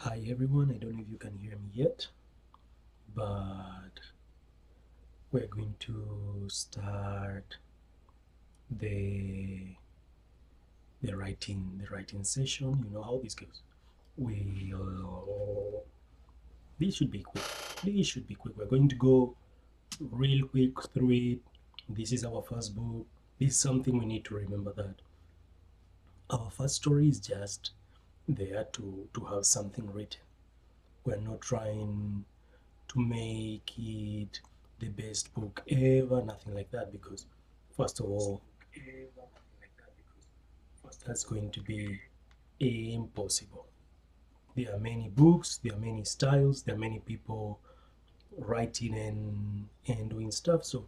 Hi everyone, I don't know if you can hear me yet, but we're going to start the the writing session. You know how this goes. We'll this should be quick. This should be quick. We're going to go real quick through it. This is our first book. This is something we need to remember that our first story is just there to have something written. We're not trying to make it the best book ever, nothing like that, because first of all, that's going to be impossible. There are many books, there are many styles, there are many people writing and doing stuff. So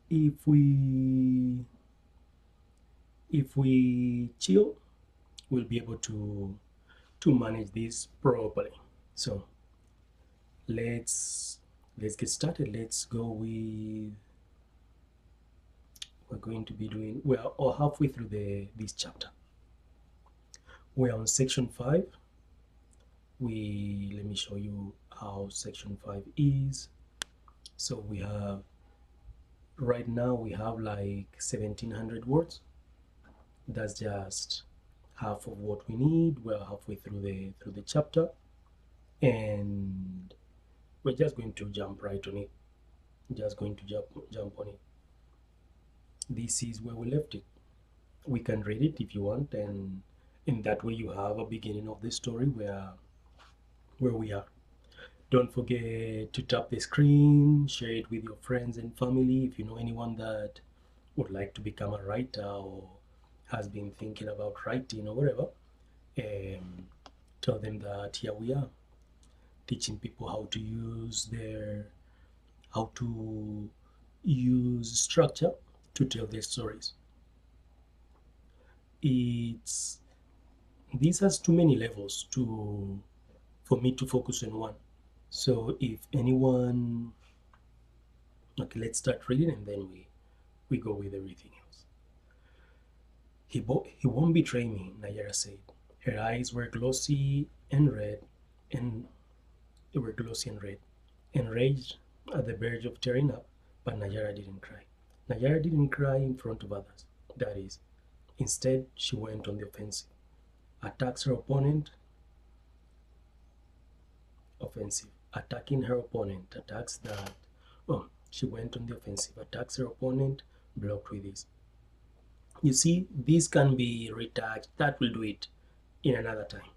if we chill, we'll be able to manage this properly. So let's get started. Let's go with we're going to be doing we're all halfway through the this chapter. We're on section 5. Let me show you how section 5 is. So we have right now we have like 1700 words. That's just half of what we need. We're halfway through the chapter, and we're just going to jump right on it. Just going to jump on it. This is where we left it. We can read it if you want, and in that way you have a beginning of the story where we are. Don't forget to tap the screen, share it with your friends and family. If you know anyone that would like to become a writer or has been thinking about writing or whatever, um, tell them that here we are, teaching people how to use structure to tell their stories. It's This has too many levels to for me to focus on one. So if anyone, okay, let's start reading and then we go with everything else. He won't betray me, Nayara said. Her eyes were glossy and red, and they were glossy and red, enraged at the verge of tearing up, but Nayara didn't cry. Nayara didn't cry in front of others, that is. Instead, she went on the offensive. Attacks her opponent, offensive. Attacking her opponent, attacks that. Oh, she went on the offensive, attacks her opponent, blocked with this. You see, this can be retouched. That will do it in another time.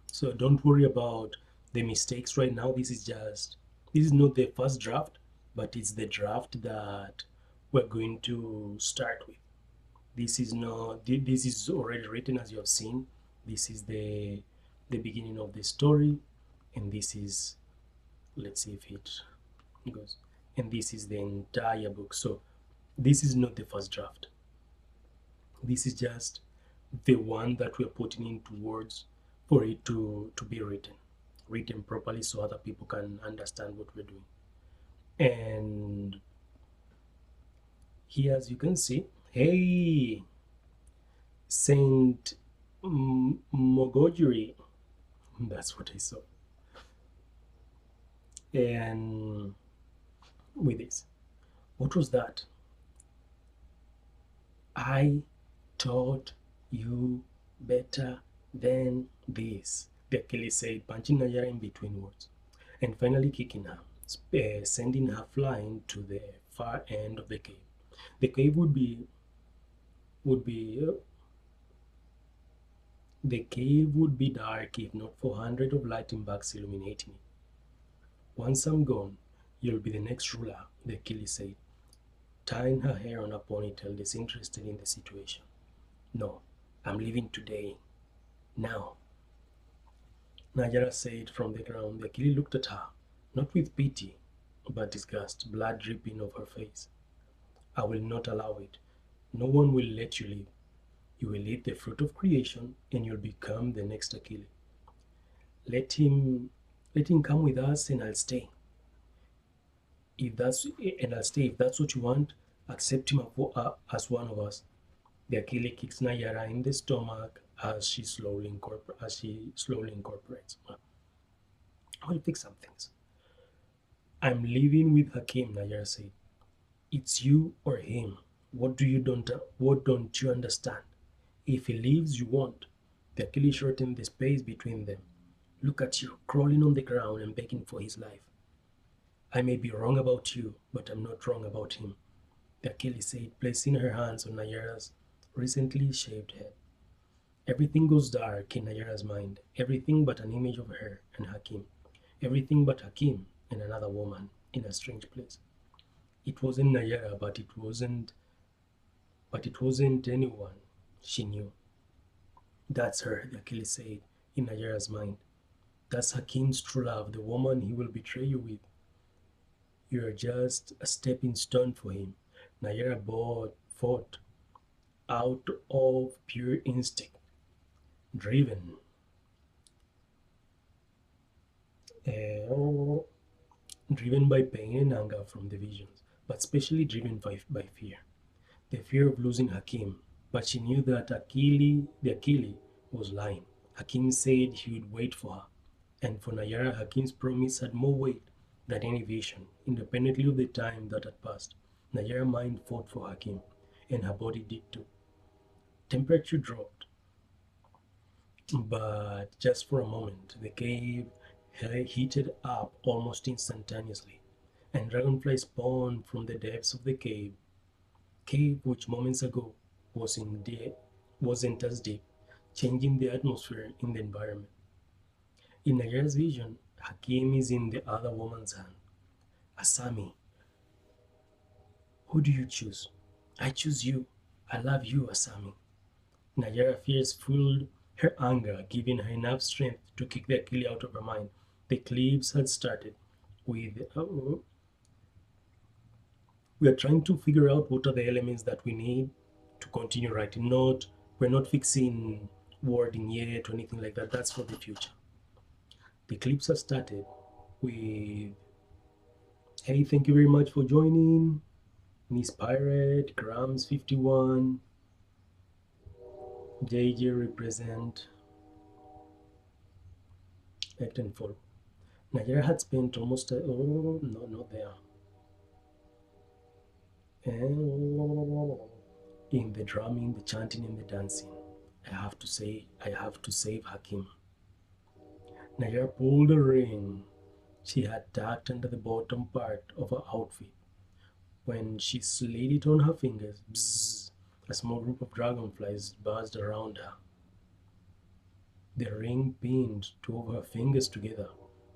So don't worry about the mistakes right now. This is not the first draft, but it's the draft that we're going to start with. This is not, this is already written as you have seen. This is the beginning of the story, and this is, let's see if it goes, and this is the entire book. So this is not the first draft. This is just the one that we're putting into words for it to be written properly so other people can understand what we're doing. And here, as you can see, hey, Saint Mogojiri, that's what I saw. And with this, what was that? I taught you better than this, the Achilles said, punching Nayara in between words, and finally kicking her, sending her flying to the far end of the cave. The cave would be the cave would be dark if not for hundreds of lighting bugs illuminating it. Once I'm gone, you'll be the next ruler, the Achilles said, tying her hair on a ponytail, disinterested in the situation. No, I'm leaving today. Now. Nayara said from the ground. The Achilles looked at her, not with pity, but disgust, blood dripping off her face. I will not allow it. No one will let you live. You will eat the fruit of creation, and you'll become the next Achilles. Let him come with us, and I'll stay. If that's what you want. Accept him as one of us. The Achilles kicks Nayara in the stomach as she slowly incorporates. Well, I'll fix some things. I'm leaving with Hakim, Nayara said. It's you or him. What don't you understand? If he leaves, you won't. The Achilles shortened the space between them. Look at you, crawling on the ground and begging for his life. I may be wrong about you, but I'm not wrong about him, the Achilles said, placing her hands on Nayara's recently shaved head. Everything goes dark in Nayara's mind, everything but an image of her and Hakim, everything but Hakim and another woman in a strange place. It wasn't Nayara, but it wasn't anyone she knew. That's her, the Achilles said, in Nayara's mind. That's Hakim's true love, the woman he will betray you with. You're just a stepping stone for him. Nayara fought out of pure instinct, driven by pain and anger from the visions, but especially driven by fear. The fear of losing Hakim. But she knew that the Achilles was lying. Hakim said he would wait for her, and for Nayara, Hakim's promise had more weight than any vision, independently of the time that had passed. Nayara's mind fought for Hakim, and her body did too. Temperature dropped, but just for a moment. The cave heated up almost instantaneously, and dragonflies spawned from the depths of the cave which moments ago wasn't as deep, changing the atmosphere in the environment. In Nayara's vision, Hakim is in the other woman's hand. Asami, who do you choose? I choose you. I love you, Asami. Nayara fears fueled her anger, giving her enough strength to kick the Achilles out of her mind. The eclipse had started. We are trying to figure out what are the elements that we need to continue writing. We're not fixing wording yet or anything like that. That's for the future. The eclipse has started with, hey, thank you very much for joining. Miss Pirate, Grams51, JJ represent, act and follow. Nayara had spent almost not there. In the drumming, the chanting, and the dancing, I have to save Hakim. Nayara pulled a ring she had tucked under the bottom part of her outfit. When she slid it on her fingers, bzzz, a small group of dragonflies buzzed around her. The ring pinned two of her fingers together,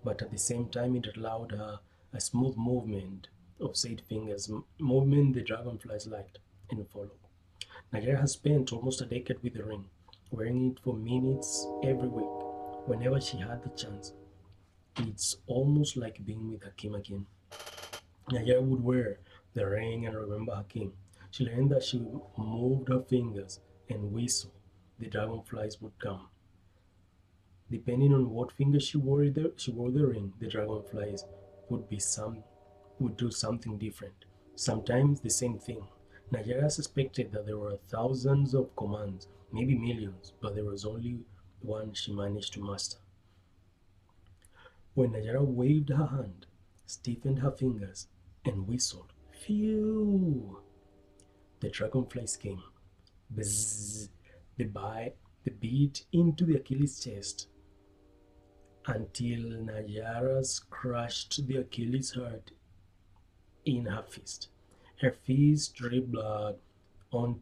but at the same time it allowed her a smooth movement of said fingers, movement the dragonflies liked and followed. Nayara has spent almost a decade with the ring, wearing it for minutes every week, whenever she had the chance. It's almost like being with Hakim again. Nayara would wear the ring and remember Hakim. She learned that she moved her fingers and whistle, the dragonflies would come. Depending on what finger she wore the ring, the dragonflies would do something different. Sometimes the same thing. Nayara suspected that there were thousands of commands, maybe millions, but there was only one she managed to master. When Nayara waved her hand, stiffened her fingers, and whistled, phew! The dragonflies came. Bzzz! The beat into the Achilles' chest until Nayara's crushed the Achilles' heart in her fist. Her fist dripped blood down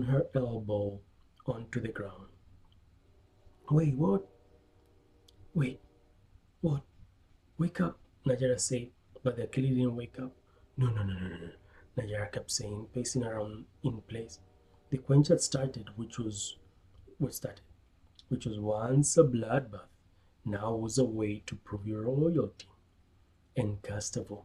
her elbow onto the ground. Wait, what? Wait, what? Wake up, Nayara said, but the Achilles didn't wake up. No. Nayara kept saying, pacing around in place. The quench had started, which was once a bloodbath, now was a way to prove your loyalty and cast a vote.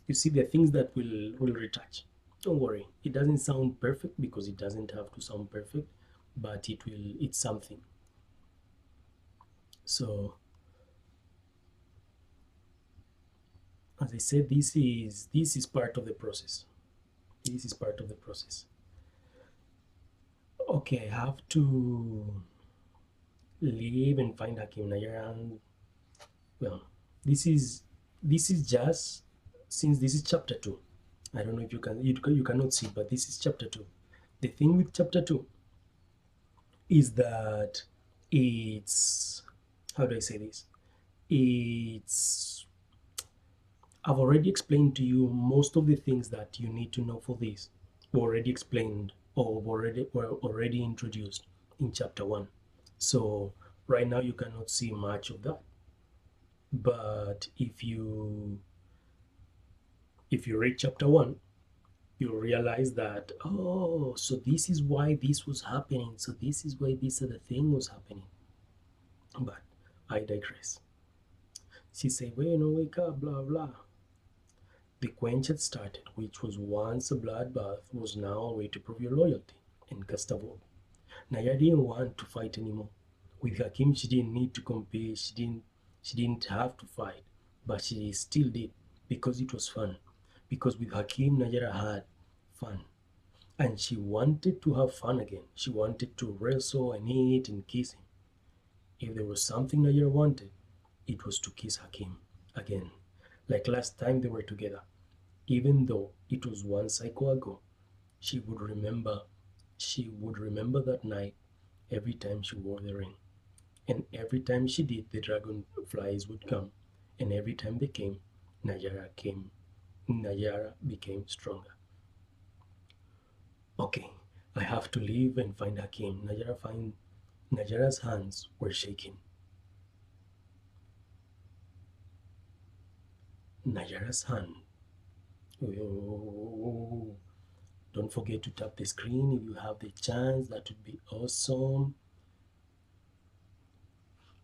You see, there are things that will retouch. Don't worry, it doesn't sound perfect because it doesn't have to sound perfect, but it's something. So, as I said, this is part of the process. This is part of the process. Okay, I have to leave and find Hakim Nair, and well, this is just, since this is chapter 2. I don't know if you cannot see, but this is chapter 2. The thing with chapter 2 is that it's, how do I say this? It's, I've already explained to you most of the things that you need to know for this. Already explained, or already introduced in chapter 1. So right now you cannot see much of that. But if you read chapter 1, you'll realize that, oh, so this is why this was happening. So this is why this other thing was happening. But I digress. She said, well, wake up, blah, blah. The quench had started, which was once a bloodbath, was now a way to prove your loyalty and cast a vote. Naya didn't want to fight anymore. With Hakim, she didn't need to compete. She didn't have to fight, but she still did, because it was fun. Because with Hakim, Najara had fun. And she wanted to have fun again. She wanted to wrestle and eat and kiss him. If there was something Najara wanted, it was to kiss Hakim again, like last time they were together. Even though it was one cycle ago, she would remember that night every time she wore the ring. And every time she did, the dragonflies would come. And every time they came, Najara became stronger. Okay, I have to leave and find Hakim. Najara's hands were shaking. Najara's hand. Oh, don't forget to tap the screen if you have the chance. That would be awesome.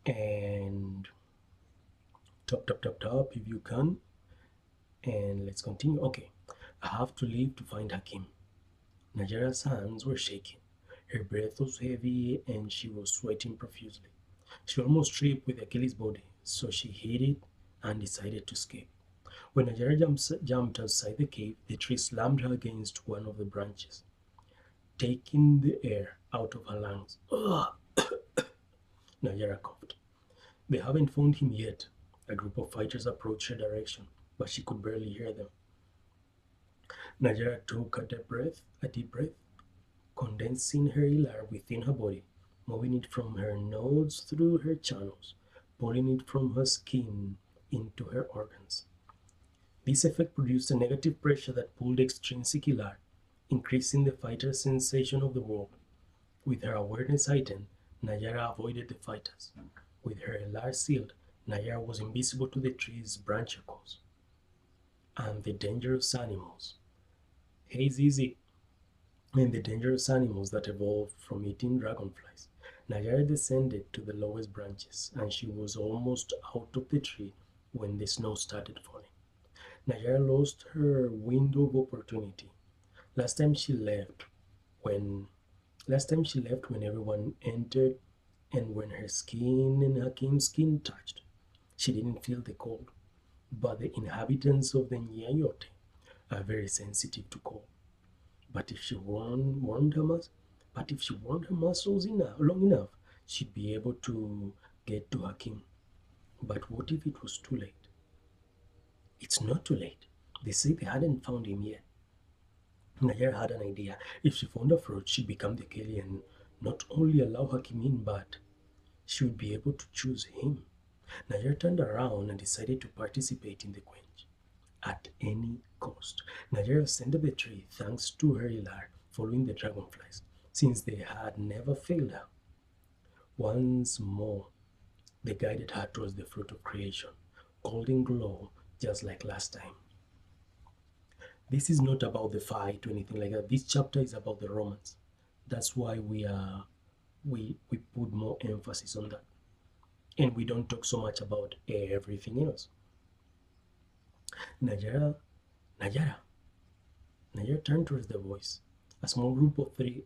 And tap if you can. And let's continue. Okay, I have to leave to find Hakim. Najara's hands were shaking. Her breath was heavy and she was sweating profusely. She almost tripped with Achilles' body, so she hid it and decided to escape. When Najara jumped outside the cave, the tree slammed her against one of the branches, taking the air out of her lungs. Ugh! Najara coughed. They haven't found him yet. A group of fighters approached her direction, but she could barely hear them. Najara took a deep breath, condensing her ilar within her body, moving it from her nodes through her channels, pulling it from her skin into her organs. This effect produced a negative pressure that pulled extrinsic ilar, increasing the fighter's sensation of the world. With her awareness heightened, Najara avoided the fighters. With her ilar sealed, Najara was invisible to the tree's branchicles and the dangerous animals. Hey Zizi, and the dangerous animals that evolved from eating dragonflies. Najara descended to the lowest branches, and she was almost out of the tree when the snow started falling. Najara lost her window of opportunity. Last time she left when everyone entered, and when her skin and Hakim's skin touched. She didn't feel the cold, but the inhabitants of the Nyayote are very sensitive to cold. But if she warmed her muscles long enough, she'd be able to get to Hakim. But what if it was too late? It's not too late. They say they hadn't found him yet. Najara had an idea. If she found a fruit, she'd become the Kelly and not only allow Hakim in, but she would be able to choose him. Najara turned around and decided to participate in the quench at any cost. Najara ascended the tree thanks to her ilar following the dragonflies, since they had never failed her. Once more, they guided her towards the fruit of creation, golden glow, just like last time. This is not about the fight or anything like that. This chapter is about the romance. That's why we put more emphasis on that. And we don't talk so much about everything else. Najara turned towards the voice. A small group of three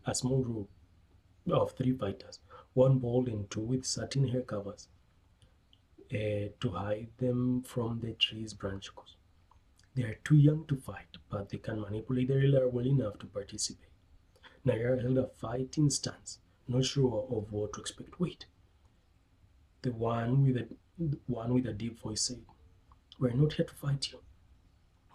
fighters, one bald and two with satin hair covers, to hide them from the tree's branchicles. They are too young to fight, but they can manipulate their ilar well enough to participate. Nayara held a fighting stance, not sure of what to expect. Wait, the one with a deep voice said, "We're not here to fight you."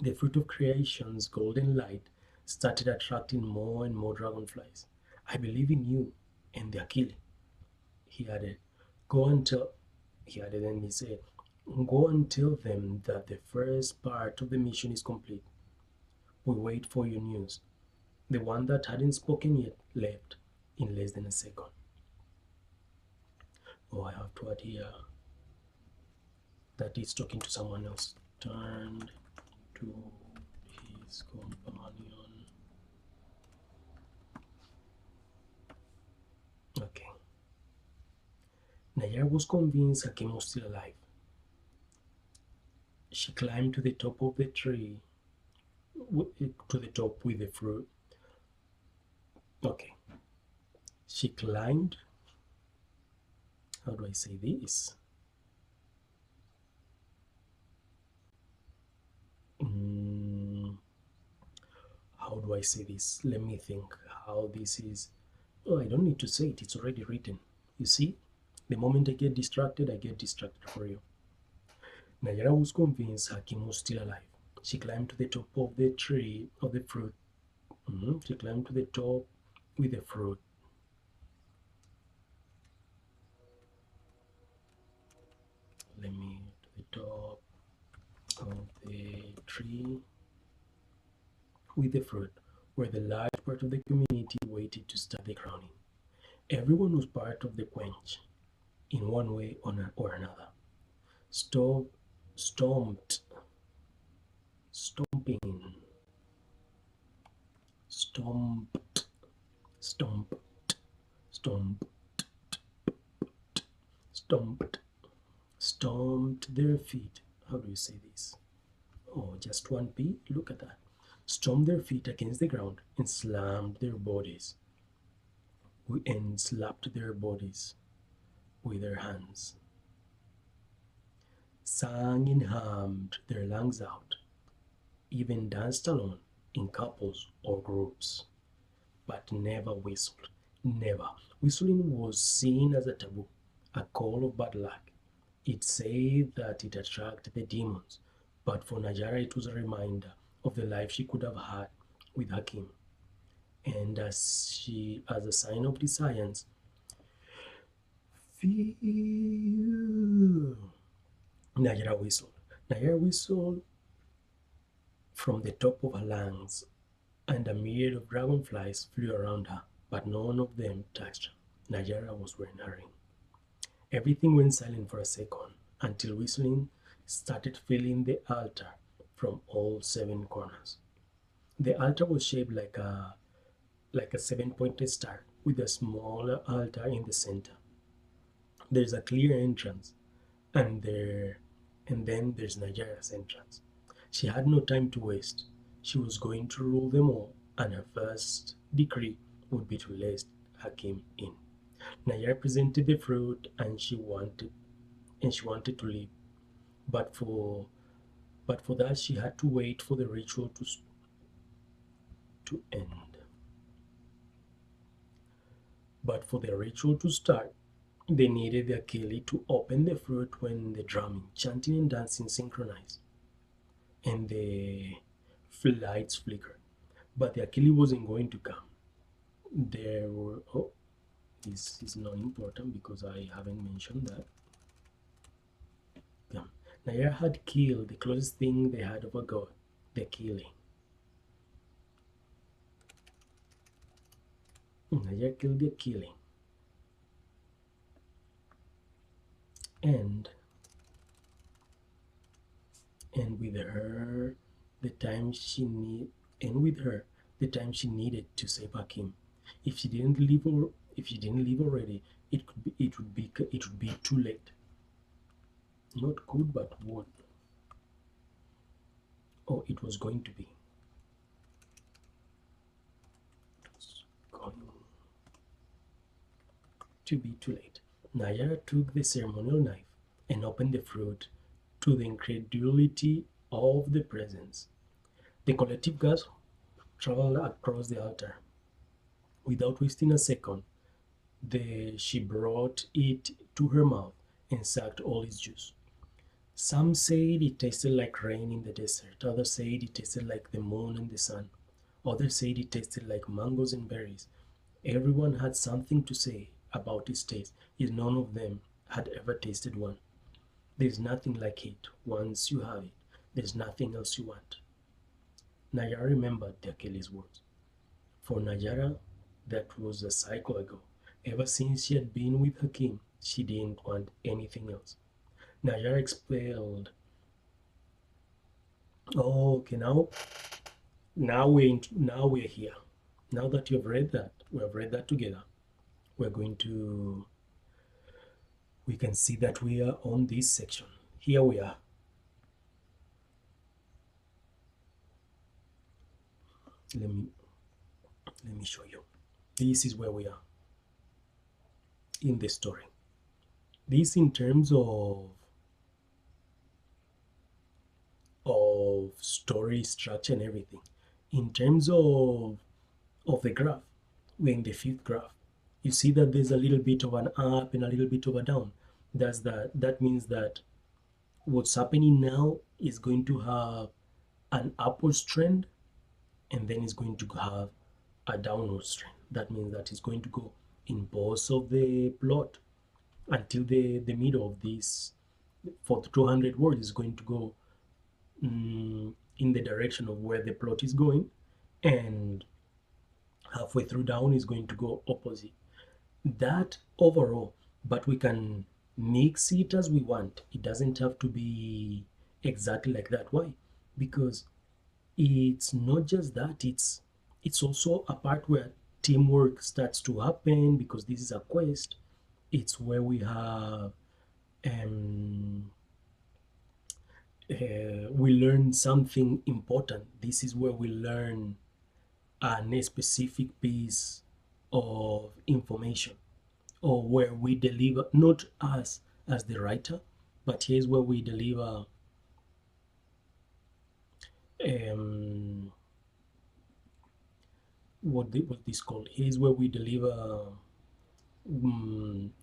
The fruit of creation's golden light started attracting more and more dragonflies. "I believe in you and the Achille," he added. Go and tell, he added, and he said, "Go and tell them that the first part of the mission is complete. We wait for your news." The one that hadn't spoken yet left in less than a second. Oh, I have to add here that he's talking to someone else. Turned to his companion. Okay. Nayara was convinced Hakim was still alive. She climbed to the top of the tree, to the top with the fruit. Okay. She climbed. How do I say this? How do I say this? Let me think how this is. Oh, I don't need to say it, it's already written. You see, the moment I get distracted for you. Nayara was convinced Hakim was still alive. She climbed to the top of the tree of the fruit. She climbed to the top with the fruit. Let me to the top of the tree with the fruit, where the large part of the community waited to start the crowning. Everyone was part of the quench, in one way or another. Stomping, stomped, stomped, stomped, stomped, stomped their feet. How do you say this? Oh, just one P? Look at that. Stomped their feet against the ground and slammed their bodies and slapped their bodies with their hands. Sang and hummed their lungs out, even danced alone in couples or groups, but never whistled. Never. Whistling was seen as a taboo, a call of bad luck. It said that it attracted the demons, but for Nayara it was a reminder of the life she could have had with Hakim. And as a sign of defiance, Nayara whistled. Nayara whistled from the top of her lungs, and a myriad of dragonflies flew around her, but none of them touched her. Nayara was wearing a ring. Everything went silent for a second, until whistling started filling the altar from all 7 corners. The altar was shaped like a 7-pointed star, with a smaller altar in the center. There's a clear entrance, and then there's Nayara's entrance. She had no time to waste. She was going to rule them all, and her first decree would be to let Hakim in. Nayara presented the fruit, and she wanted to leave, but for that she had to wait for the ritual to end. But for the ritual to start, they needed the Achille to open the fruit when the drumming, chanting, and dancing synchronized, and the lights flickered. But the Achille wasn't going to come. There were this is not important because I haven't mentioned that. Yeah. Nayara had killed the closest thing they had of a god, the Achille. Nayara killed the Achille. And with her the time she needed to save Hakim. If she didn't leave already, it would be too late. Not could, but would. Oh, it was going to be. Too late. Nayara took the ceremonial knife and opened the fruit, to the incredulity of the presence. The collective gasp traveled across the altar. Without wasting a second, she brought it to her mouth and sucked all its juice. Some said it tasted like rain in the desert, others said it tasted like the moon and the sun, others said it tasted like mangoes and berries. Everyone had something to say about its taste, yet none of them had ever tasted one. There's nothing like it. Once you have it, there's nothing else you want. Nayara remembered the Achilles words. For Nayara, that was a cycle ago. Ever since she had been with Hakim, she didn't want anything else. Nayara expelled. Oh, okay, now we're here. Now that you've read that, we have read that together. We can see that we are on this section. Here we are. Let me show you. This is where we are in the story. This in terms of story structure and everything. In terms of the graph, we're in the fifth graph. You see that there's a little bit of an up and a little bit of a down. That means that what's happening now is going to have an upwards trend, and then it's going to have a downwards trend. That means that it's going to go in both of the plot until the middle of this. For the 200 words is going to go in the direction of where the plot is going, and halfway through down is going to go opposite that overall. But we can mix it as we want. It doesn't have to be exactly like that. Why? Because it's not just that, it's also a part where teamwork starts to happen, because this is a quest. It's where we have we learn something important. This is where we learn a specific piece of information, or where we deliver, not us as the writer, but here's where we deliver what this called. Here's where we deliver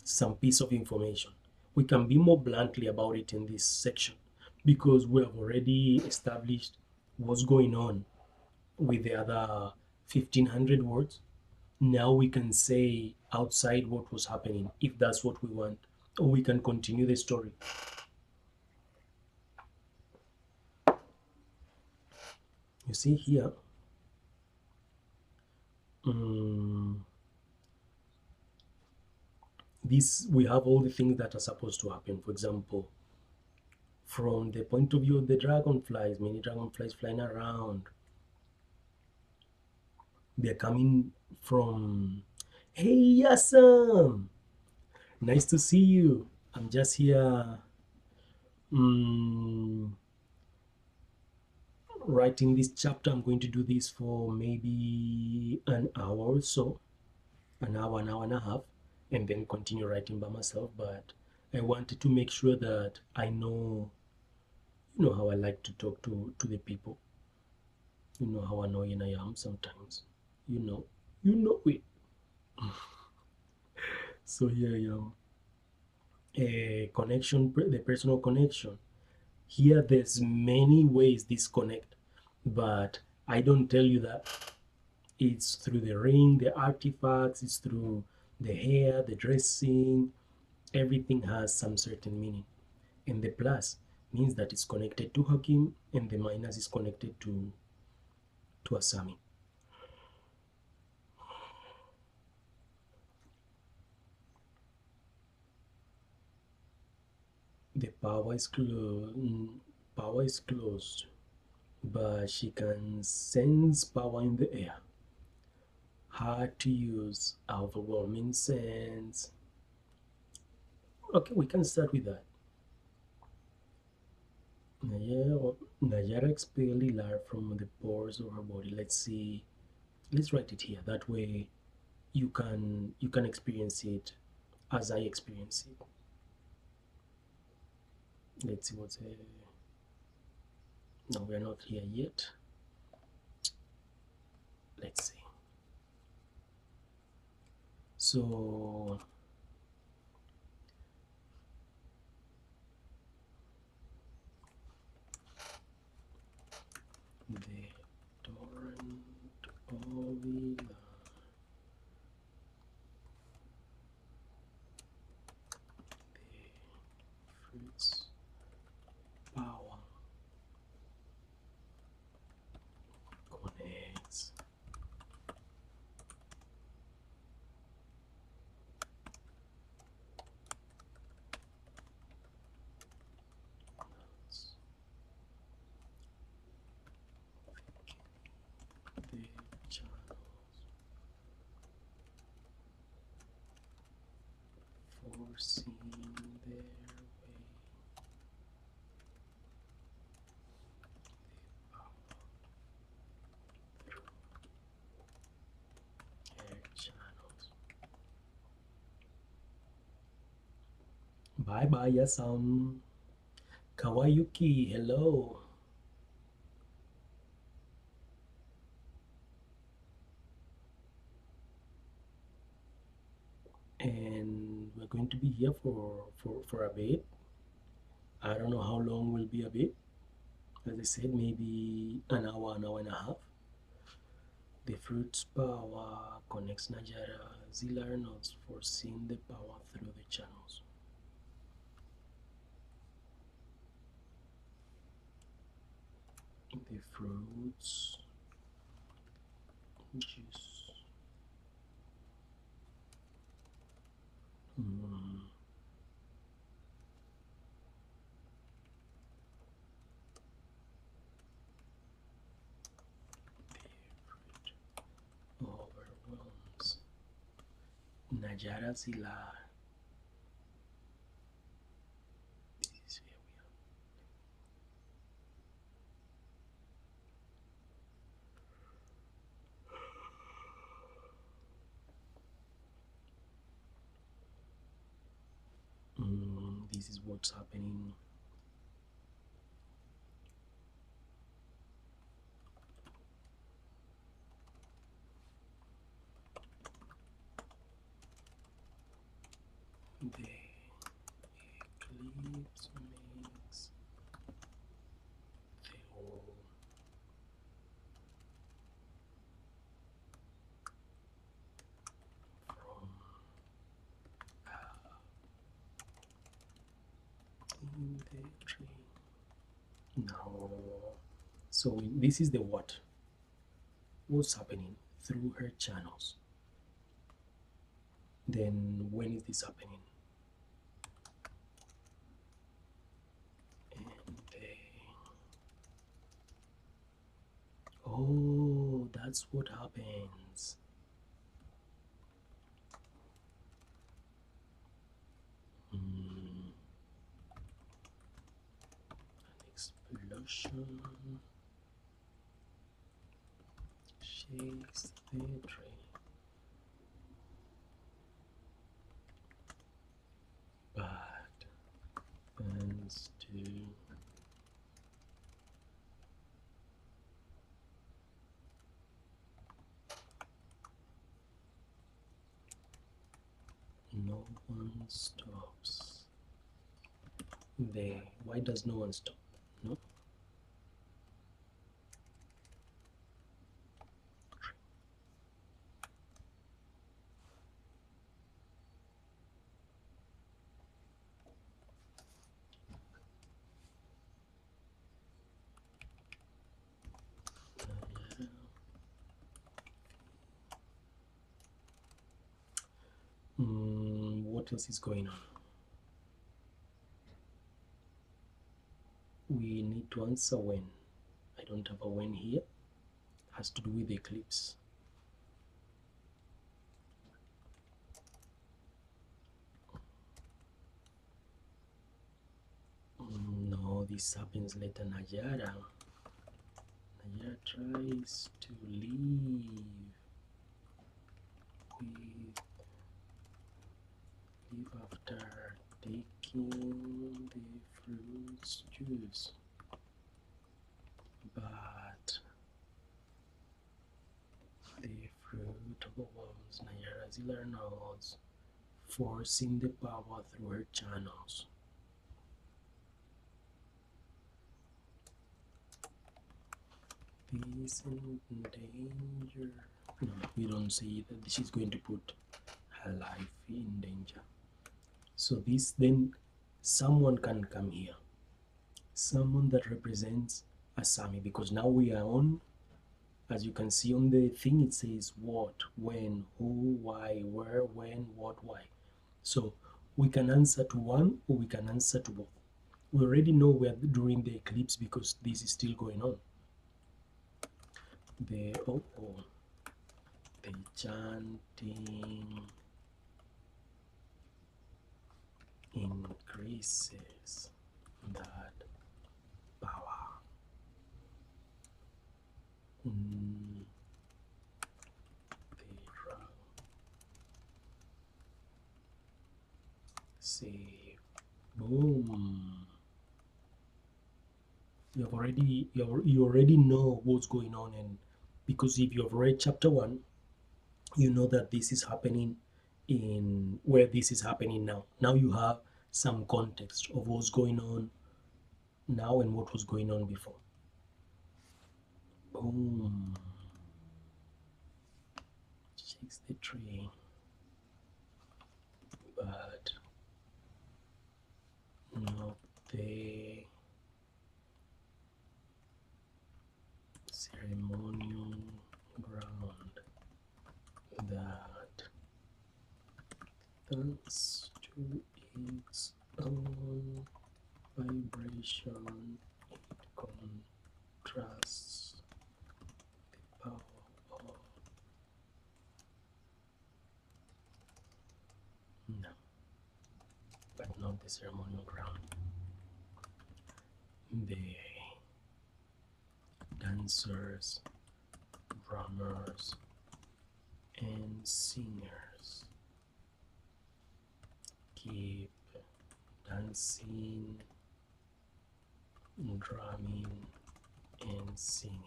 some piece of information. We can be more bluntly about it in this section, because we have already established what's going on with the other 1500 words. Now we can say outside what was happening, if that's what we want, or we can continue the story. You see here, this, we have all the things that are supposed to happen. For example, from the point of view of the dragonflies, many dragonflies flying around, they're coming from, hey Yasam, nice to see you. I'm just here writing this chapter. I'm going to do this for maybe an hour or so, an hour and a half, and then continue writing by myself. But I wanted to make sure that I know, you know how I like to talk to the people. You know how annoying I am sometimes. You know it. So here I am. A connection, the personal connection. Here there's many ways this connect, but I don't tell you that. It's through the ring, the artifacts, it's through the hair, the dressing. Everything has some certain meaning. And the plus means that it's connected to Hakim, and the minus is connected to Asami. The power is closed, but she can sense power in the air. Hard to use, overwhelming sense. Okay, we can start with that. Nayara expelled Ilar from the pores of her body. Let's see. Let's write it here. That way, you can experience it as I experience it. Let's see what's here. No, we're not here yet. Let's see. So the torrent of the fruits power connects the channels, forcing their way through air channels. Bye bye, Yasam. Kawayuki, hello. And we're going to be here for a bit. I don't know how long will be a bit. As I said, maybe an hour and a half. The fruit's power connects Nigeria auxiliary nodes for seeing the power through the channels. The fruits juice. The fruit overwhelms Nigeria auxiliary. This is where we are. This is what's happening. The eclipse makes the whole from in the tree. Now, so this is the what's happening through her channels. Then when is this happening? Oh, that's what happens. An explosion shakes the tree. But burns to no one stops. There. Why does no one stop? No. What else is going on? We need to answer when. I don't have a when here. Has to do with the eclipse. No, this happens later. Najara tries to leave after taking the fruit's juice, but the fruit poems, Nayara's Ilernos, forcing the power through her channels. Peace and danger. No, we don't say that she's going to put her life in danger. So this, then someone can come here, someone that represents a Sami, because now we are on, as you can see on the thing, it says what, when, who, why, where, when, what, why. So we can answer to one or we can answer to both. We already know we are during the eclipse because this is still going on. The chanting increases that power. Say boom. You already know what's going on, and because if you have read chapter 1, you know that this is happening in where this is happening now. Now you have some context of what's going on now and what was going on before. Boom. Shakes the tree. But not the ceremonial ground that, thanks to its own vibration, it contrasts the power of no, but not the ceremonial ground. The dancers, drummers, and singers keep dancing, drumming, and singing.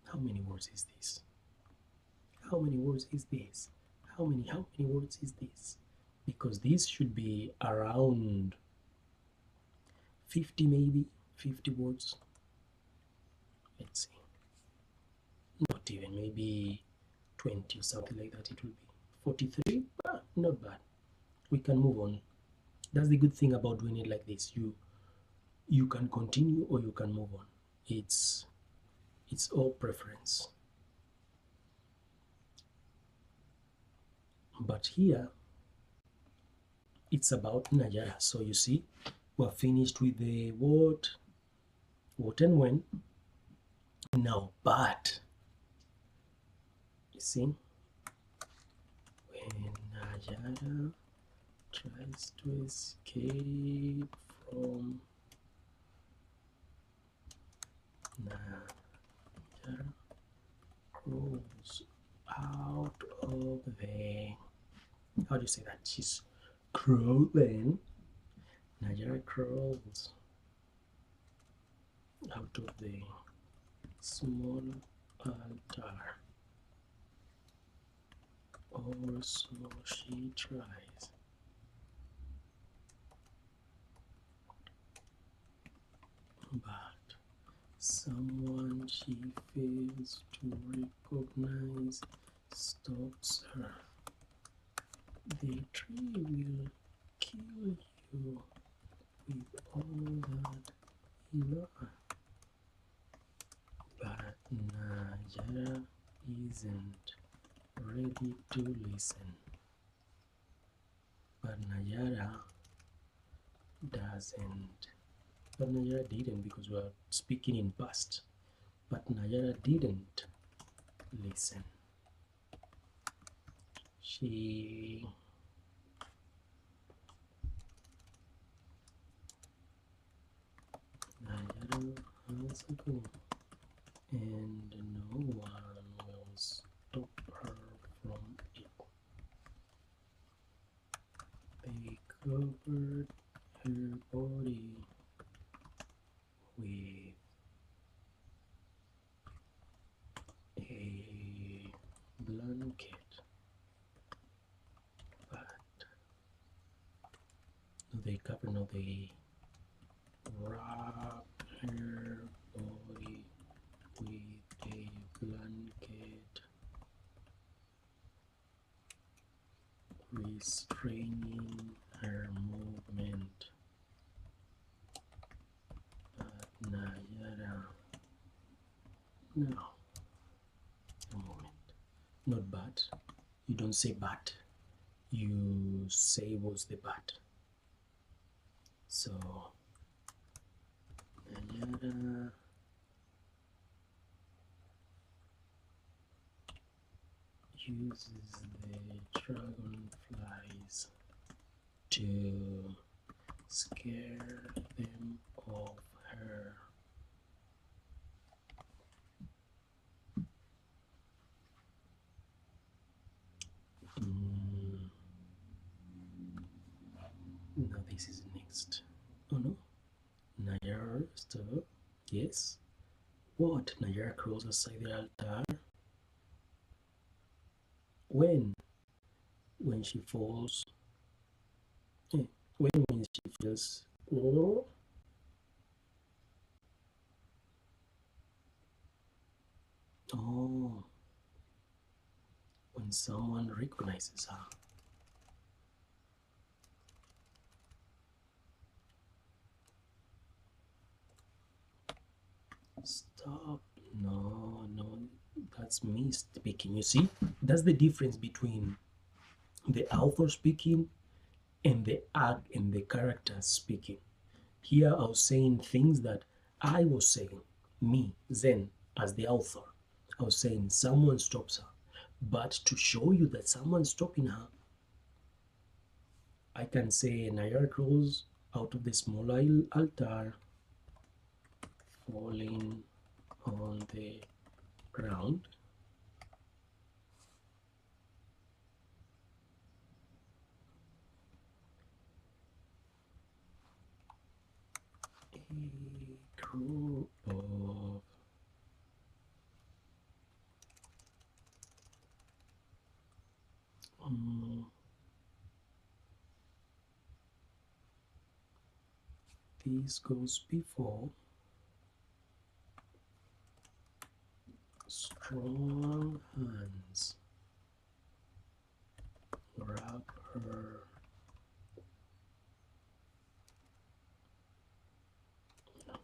How many words is this? How many words is this? How many words is this? Because this should be around 50, maybe 50 words. Let's see. Not even, maybe 20 or something like that. It will be 43. Not bad. We can move on. That's the good thing about doing it like this. You can continue or you can move on. It's all preference. But here it's about Nayara. So you see, we're finished with the what and when. Now, but you see, when Nayara tries to escape from Nayara crawls out of the, how do you say that? She's crawling. Nayara crawls out of the small altar, or so she tries. But someone she fails to recognize stops her. The tree will kill you with all that you are. But Nayara isn't ready to listen. But Nayara doesn't. But Nayara didn't, because we are speaking in past. But Nayara didn't listen. She Nayara has a goal, and no one will stop her from it. They covered her body with a blanket, but they cover, no, they wrap her body with a blanket, restraining her movement. But Nayara, no, a moment, not but. You don't say but, you say was the but. So Nayara uses the dragonflies to scare them off her. No, this is next. Oh no, Nayara still, yes. What? Nayara crawls aside the altar. When she falls, when she feels, oh, oh, when someone recognizes her. Stop. No, that's me speaking. You see, that's the difference between the author speaking and the act and the character speaking. Here I was saying things that I was saying, me, Zen, as the author. I was saying someone stops her. But to show you that someone's stopping her, I can say Nayara crawls out of the small altar, falling on the ground. A group of this goes before strong hands grab her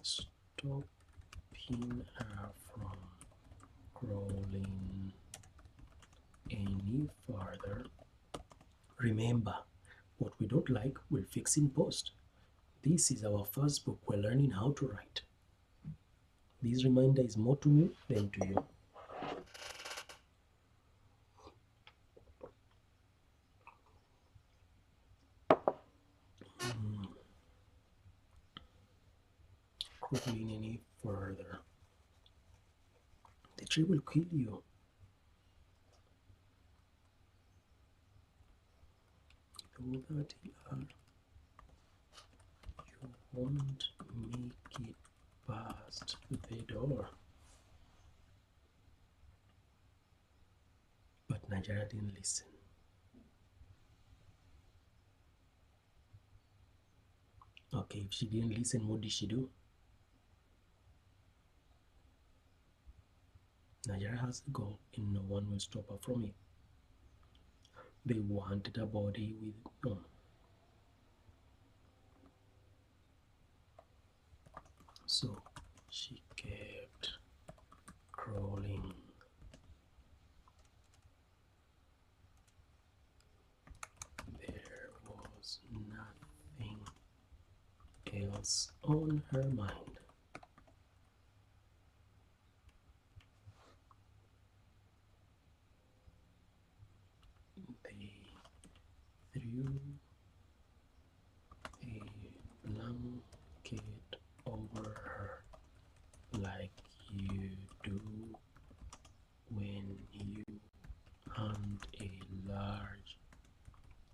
stopping her from crawling any farther. Remember, what we don't like, we'll fix in post. This is our first book. We're learning how to write. This reminder is more to me than to you. Crawling any further, the tree will kill you. Though that you won't make it past the door. But Nayara didn't listen. Okay, if she didn't listen, what did she do? Nayara has a goal and no one will stop her from it. They wanted a body with so she kept crawling. There was nothing else on her mind. They threw a blanket over her like you do when you hunt a large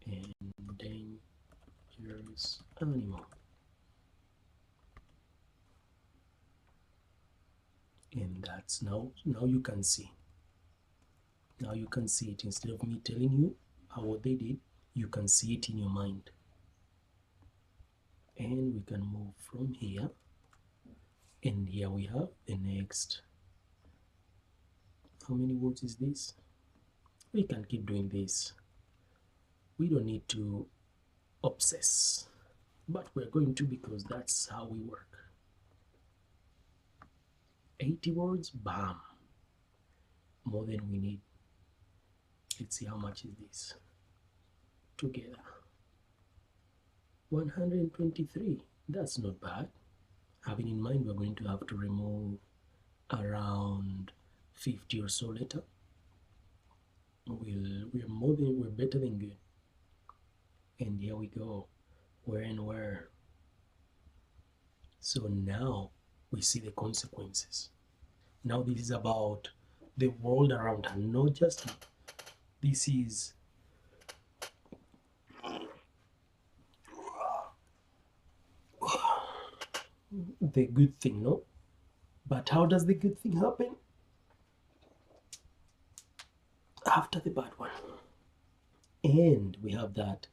and dangerous animal. And that's now you can see Now you can see it. Instead of me telling you what they did, you can see it in your mind. And we can move from here, and here we have the next. How many words is this? We can keep doing this. We don't need to obsess, but we're going to, because that's how we work. 80 words, bam, more than we need. Let's see how much is this together. 123. That's not bad. Having in mind we're going to have to remove around 50 or so later. We're better than good. And here we go. Where and where. So now we see the consequences. Now this is about the world around her, not just me. This is the good thing, no? But how does the good thing happen? After the bad one. And we have that,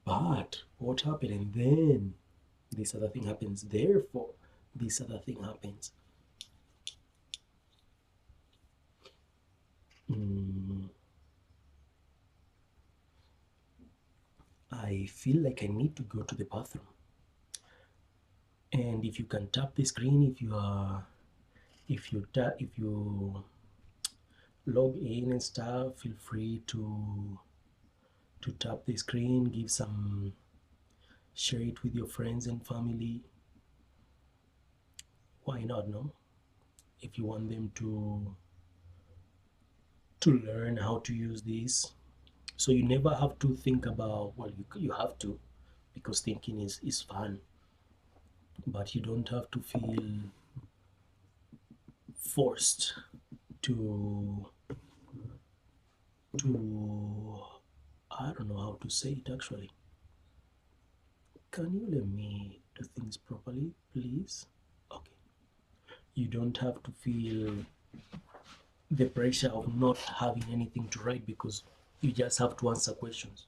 but what happened? And then this other thing happens. Therefore, this other thing happens. I feel like I need to go to the bathroom. And if you can tap the screen, if you log in and stuff, feel free to tap the screen, give some, share it with your friends and family. Why not, no? If you want them to learn how to use this. So you never have to think about, well, you have to, because thinking is fun, but you don't have to feel forced to I don't know how to say it actually. Can you let me do things properly, please? Okay. You don't have to feel the pressure of not having anything to write, because you just have to answer questions.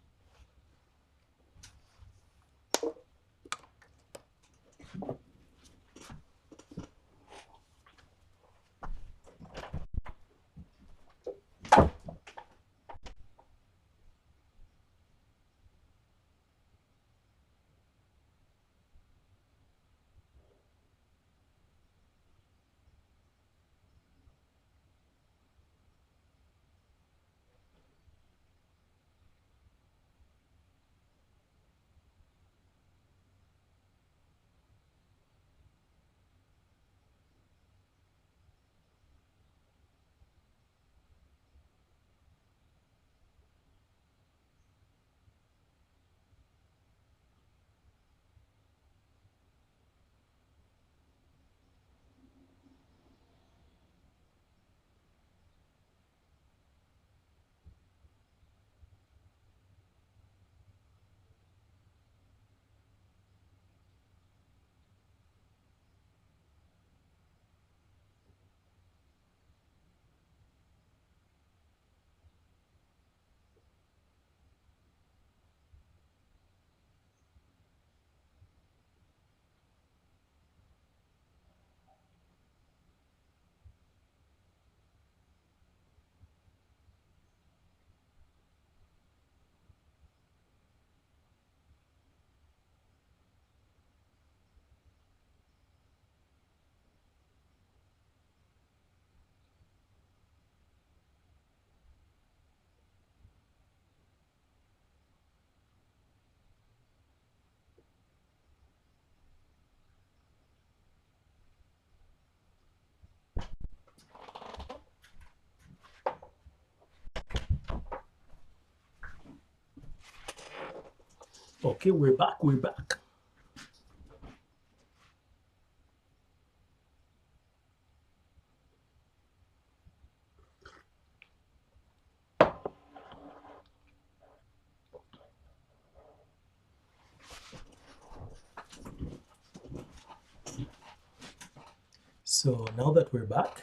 Okay, we're back. So now that we're back,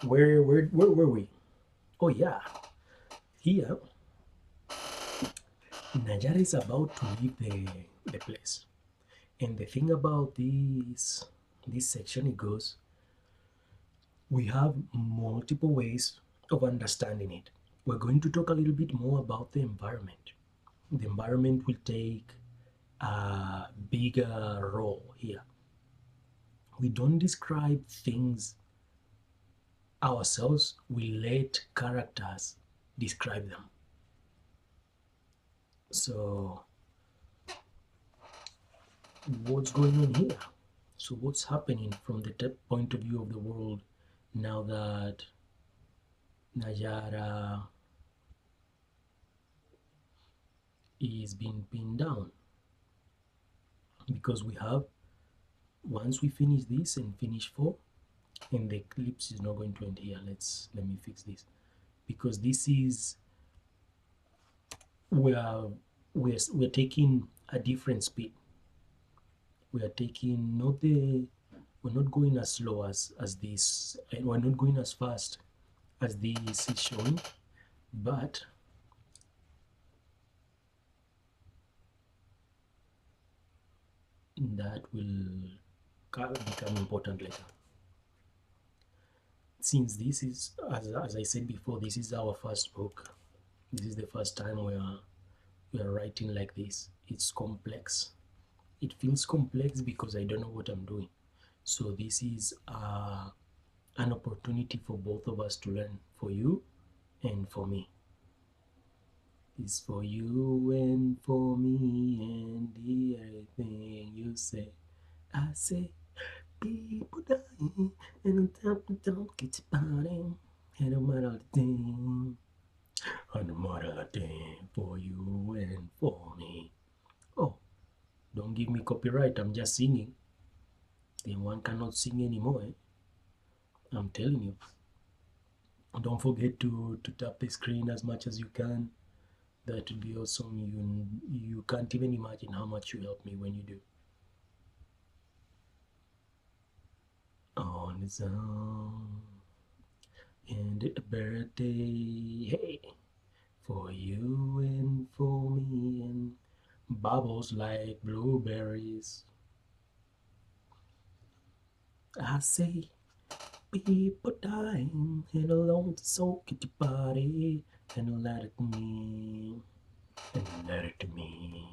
where were we? Oh yeah, here Nayara is about to leave the place. And the thing about this section, it goes, we have multiple ways of understanding it. We're going to talk a little bit more about the environment. The environment will take a bigger role here. We don't describe things ourselves, we let characters describe them. So, what's going on here? So, what's happening from the point of view of the world now that Nayara is being pinned down? Because we have, once we finish this and finish 4, and the eclipse is not going to end here. Let me fix this, because this is we're taking a different speed. We are taking not the we're not going as slow as this, and we're not going as fast as this is showing, but that will become important later. Since this is, as I said before, this is our first book. This is the first time we are writing like this. It's complex. It feels complex because I don't know what I'm doing. So this is an opportunity for both of us to learn, for you and for me. It's for you and for me and everything you say. I say people dying and on top of don't get your body and no matter the thing. And no matter the thing for you and for me. Oh, don't give me copyright, I'm just singing. Then one cannot sing anymore, eh? I'm telling you. Don't forget to tap the screen as much as you can. That would be awesome. You can't even imagine how much you help me when you do. On its own, and a birthday, hey, for you and for me, and bubbles like blueberries. I say, people dying and alone to soak at your body, and let it me, and let it to me,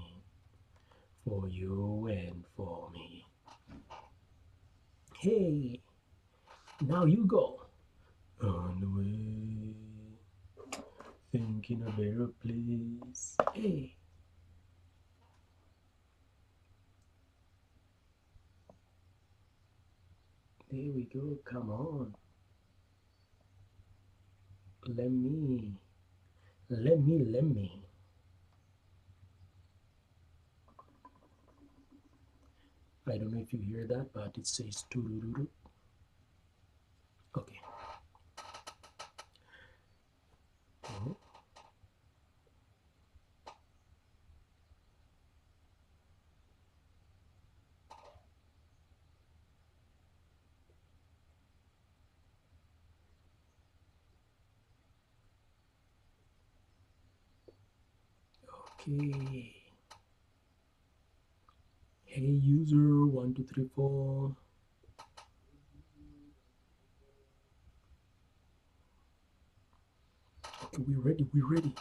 for you and for me. Hey, now you go. On the way, thinking a better place. Hey, there we go. Come on. Let me. Let me. I don't know if you hear that, but it says turururu. Okay. Oh, okay. Hey user 1234. Okay, we're ready. We're ready.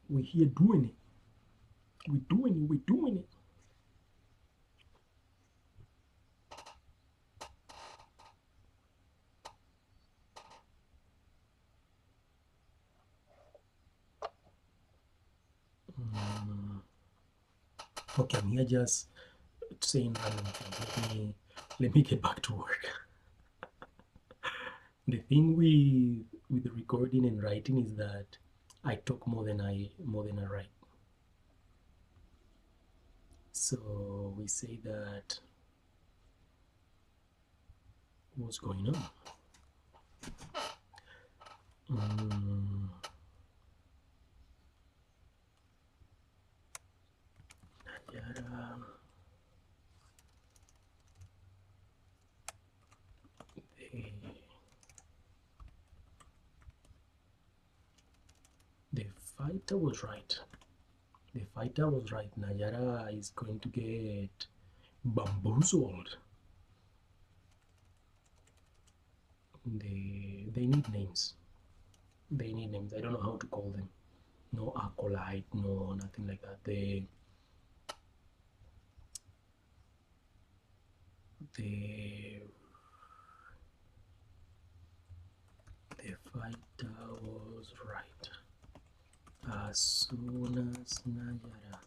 We're here doing it. We're doing it. We're doing it. Okay, I'm here just saying random things. Let me get back to work. The thing with the recording and writing is that I talk more than I write. So we say that what's going on? Yada. They fighter was right. The fighter was right. Nayara is going to get bamboozled. They need names. They need names. I don't know how to call them. No acolyte, no nothing like that. The fighter was right. As soon as Nayara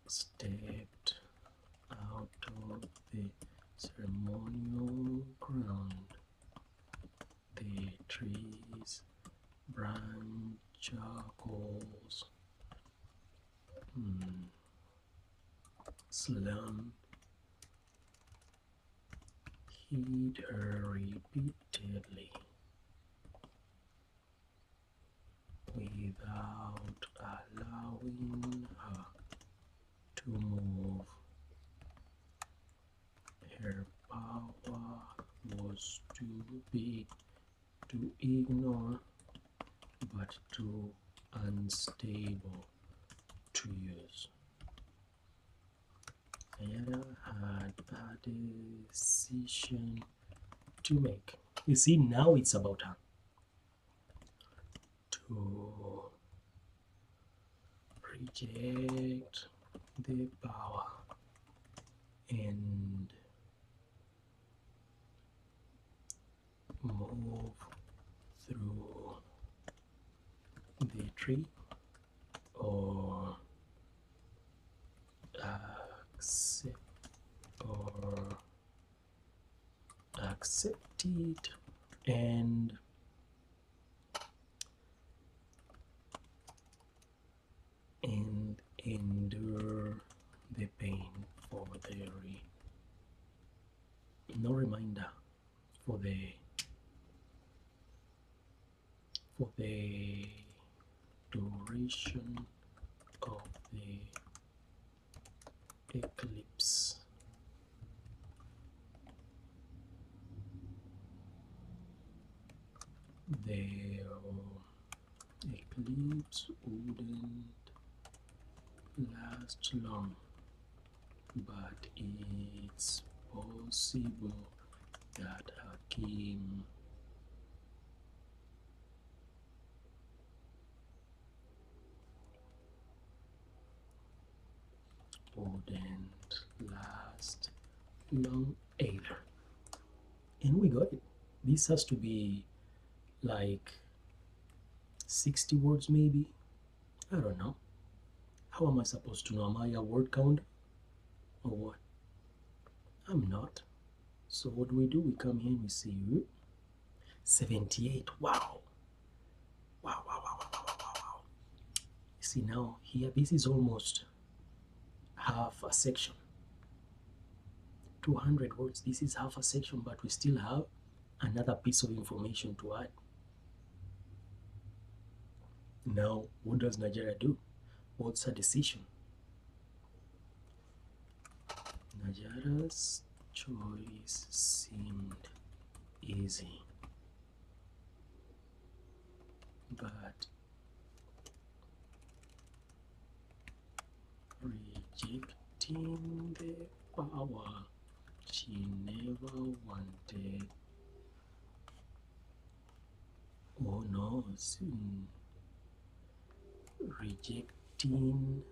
stepped out of the ceremonial ground, the trees, branchacles, slump, hit her repeatedly without allowing her to move. Her power was too big to ignore, but too unstable to use. Nayara had a decision to make. You see, now it's about her to reject the power and move through the tree, or accept it and endure the pain for no reminder for the duration of the eclipse. The eclipse wouldn't last long, but it's possible that Hakim wouldn't last long either. And we got it. This has to be like 60 words maybe. I don't know. How am I supposed to know? Am I a word counter or what? I'm not. So what do? We come here and we see 78. Wow. Wow, wow, wow, wow, wow, wow, wow. You see now here, this is almost half a section. 200 words. This is half a section, but we still have another piece of information to add. Now, what does Nigeria do? What's her decision? Nigeria's choice seemed easy, but rejecting the power she never wanted. Oh no, rejecting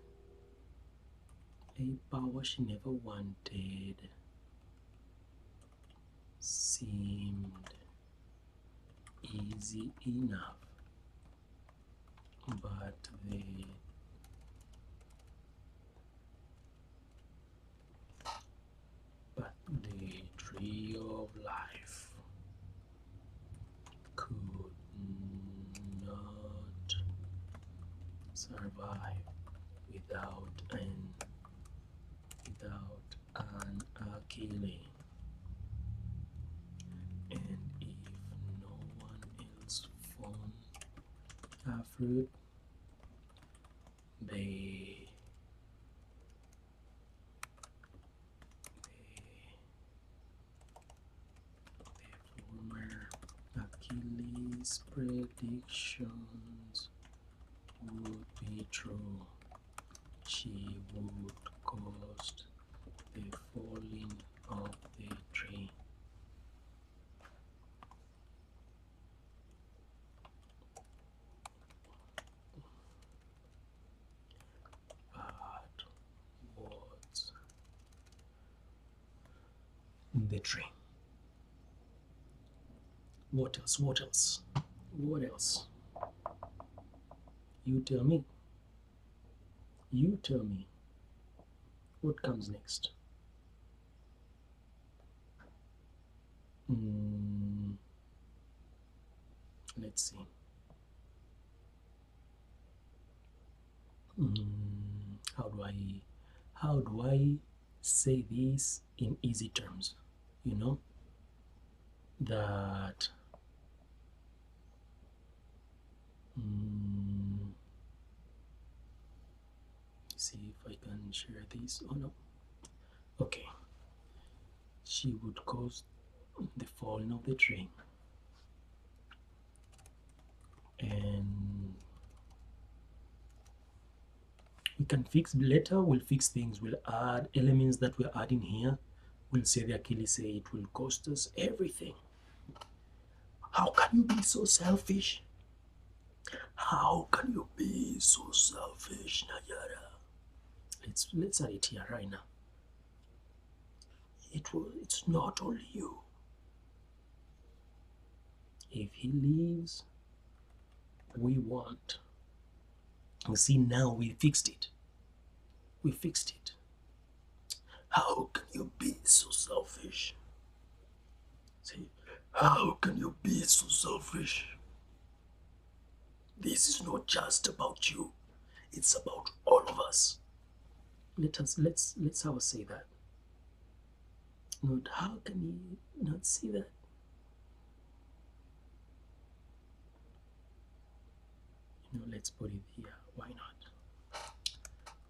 a power she never wanted seemed easy enough, but the tree of life could not survive without an Achille. And if no one else found a fruit, the former these predictions would be true, she would cause the falling of the tree. But what's in the tree? What else? What else? What else? You tell me. You tell me. What comes next? Let's see. How do I say this in easy terms? You know, that see if I can share this. Oh no. Okay. She would cause the falling of the tree. And we can fix later, we'll fix things, we'll add elements that we're adding here. We'll say the Achilles say it will cost us everything. How can you be so selfish? How can you be so selfish, Nayara? Let's add it here right now. It's not only you. If he leaves, we want. You see, now we fixed it. We fixed it. How can you be so selfish? See, how can you be so selfish? This is not just about you. It's about all of us. Let's have a say that. Not how can you not see that? Let's put it here. Why not?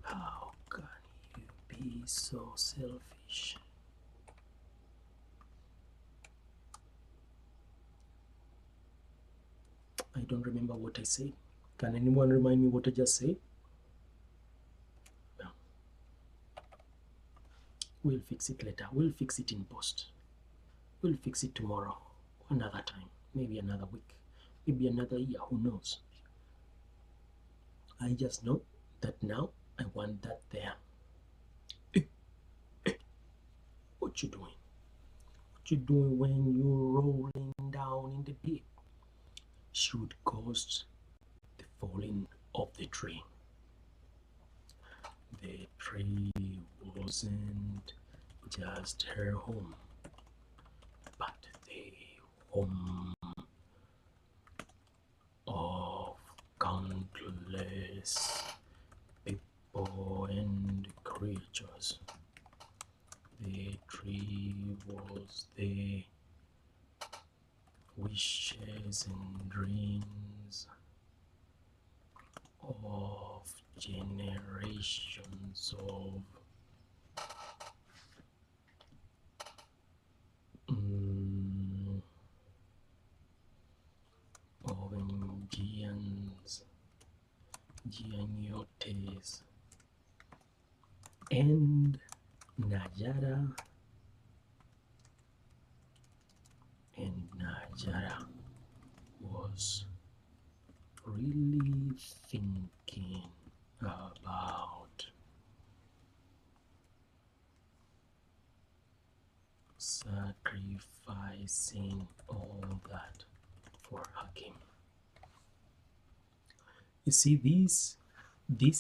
How can you be so selfish? I don't remember what I said. Can anyone remind me what I just said? Well, we'll fix it later. We'll fix it in post. We'll fix it tomorrow, another time, maybe another week, maybe another year, who knows? I just know that now I want that there. What you doing? What you doing when you're rolling down in the pit? Should cause the falling of the tree. The tree wasn't just her home, but the home of countless people and creatures. The tree was the wishes and dreams of generations of Indians, Gianyotes, and Nayara. And Nayara was really thinking about sacrificing all that for Hakim. You see, this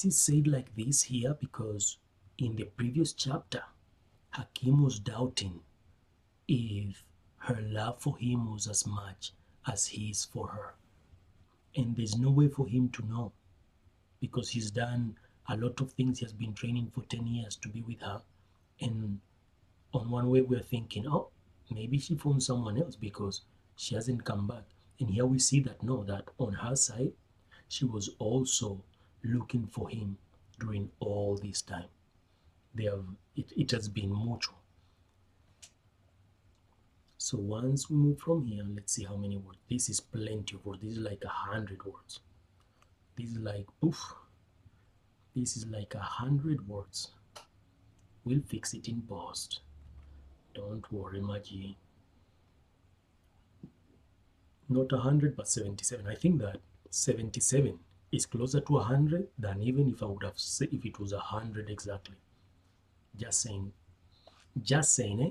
is said like this here because in the previous chapter, Hakim was doubting if her love for him was as much as his for her. And there's no way for him to know because he's done a lot of things. He has been training for 10 years to be with her. And on one way, we're thinking, oh, maybe she found someone else because she hasn't come back. And here we see that no, that on her side, she was also looking for him during all this time. It has been mutual. So once we move from here, let's see how many words. This is plenty of words. This is like 100 words. This is like poof. This is like 100 words. We'll fix it in post. Don't worry, Maggie. Not 100, but 77. I think that 77 is closer to 100 than even if I would have said if it was 100 exactly. Just saying. Just saying, eh?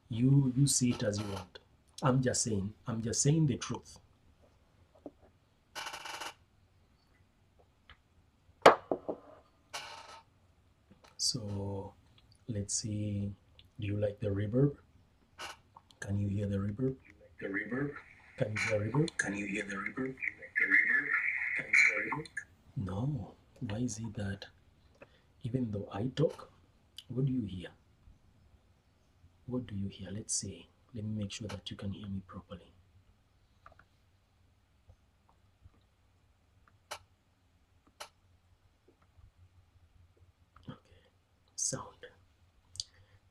You see it as you want. I'm just saying the truth. So let's see. Do you like the reverb? Can you hear the reverb? The reverb? Can you hear reverb? Can you hear the reverb? The reverb? Can you hear reverb? No. Why is it that even though I talk, what do you hear? What do you hear? Let's see. Let me make sure that you can hear me properly. Okay. Sound.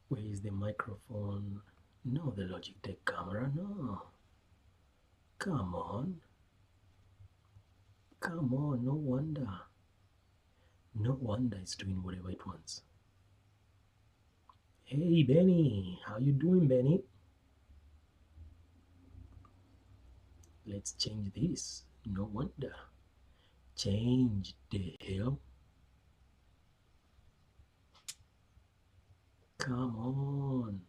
Where is the microphone? No, the Logitech camera. No. Come on. Come on. No wonder. No wonder it's doing whatever it wants. Hey, Benny. How you doing, Benny? Let's change this. No wonder. Change the hell. Come on.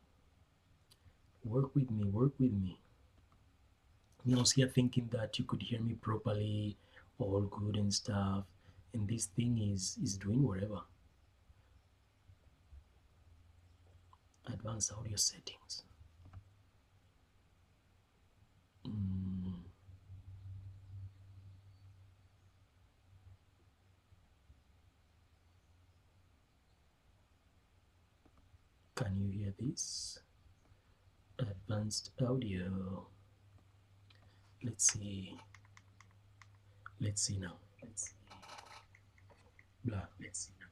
Work with me. Work with me. I was here thinking that you could hear me properly, all good and stuff, and this thing is doing whatever. Advanced audio settings. Can you hear this? Advanced audio. Let's see. Let's see now. Let's see. Blah. Let's see now.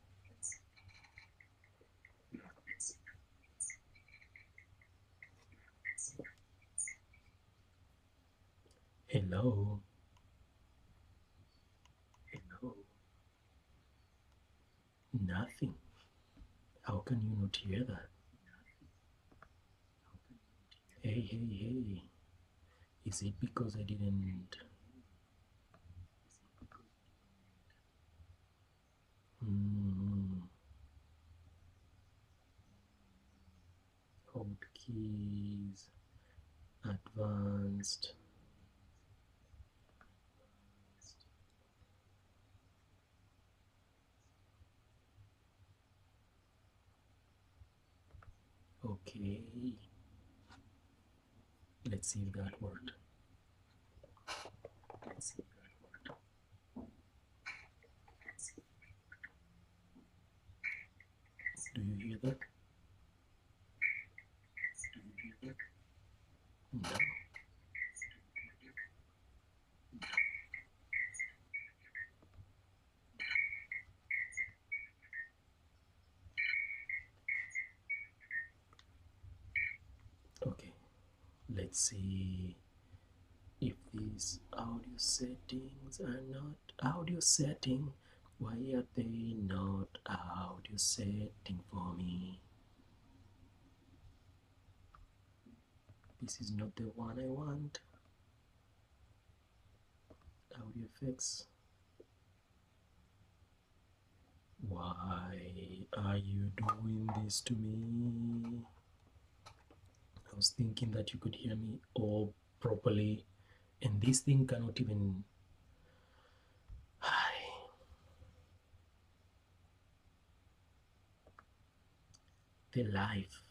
Hello. Hello. Nothing. How can you not hear that? Hey, hey, hey. Is it because I didn't? Hotkeys. Advanced. Okay. Let's see if that worked. Let's see if that worked. Do you hear that? Do you hear that? No. Okay. Let's see if these audio settings are not audio setting. Why are they not audio setting for me? This is not the one I want. Audio effects. Why are you doing this to me? I was thinking that you could hear me all properly, and this thing cannot even. The life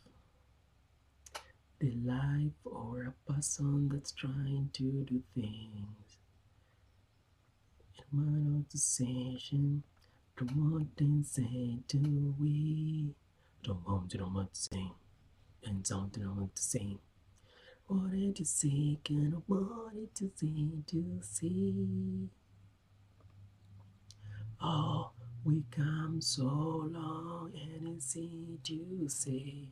or a person that's trying to do things in my obsession. Don't want to say to we. Don't want to sing and something I want to sing. Wanted to see, and I wanted to see. Oh, we come so long and it's easy to say.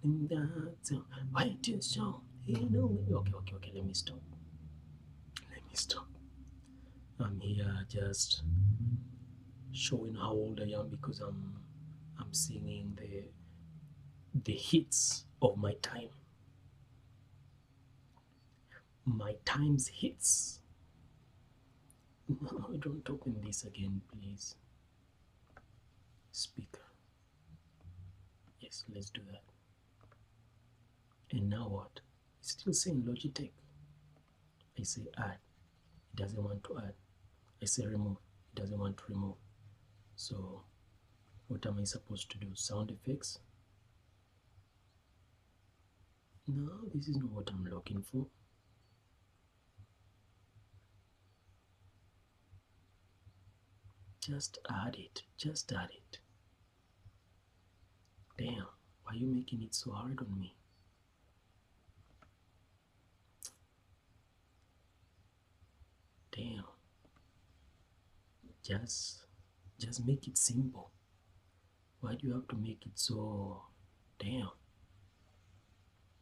And that's why to show Okay, let me stop. I'm here just showing how old I am because I'm singing the hits of my time. My time's hits. No, don't open this again, please. Speaker. Yes, let's do that. And now what? It's still saying Logitech. I say add. It doesn't want to add. I say remove. It doesn't want to remove. So what am I supposed to do? Sound effects? No, this is not what I'm looking for. Just add it. Just add it. Damn, why are you making it so hard on me? Damn. Just make it simple. Why do you have to make it so damn?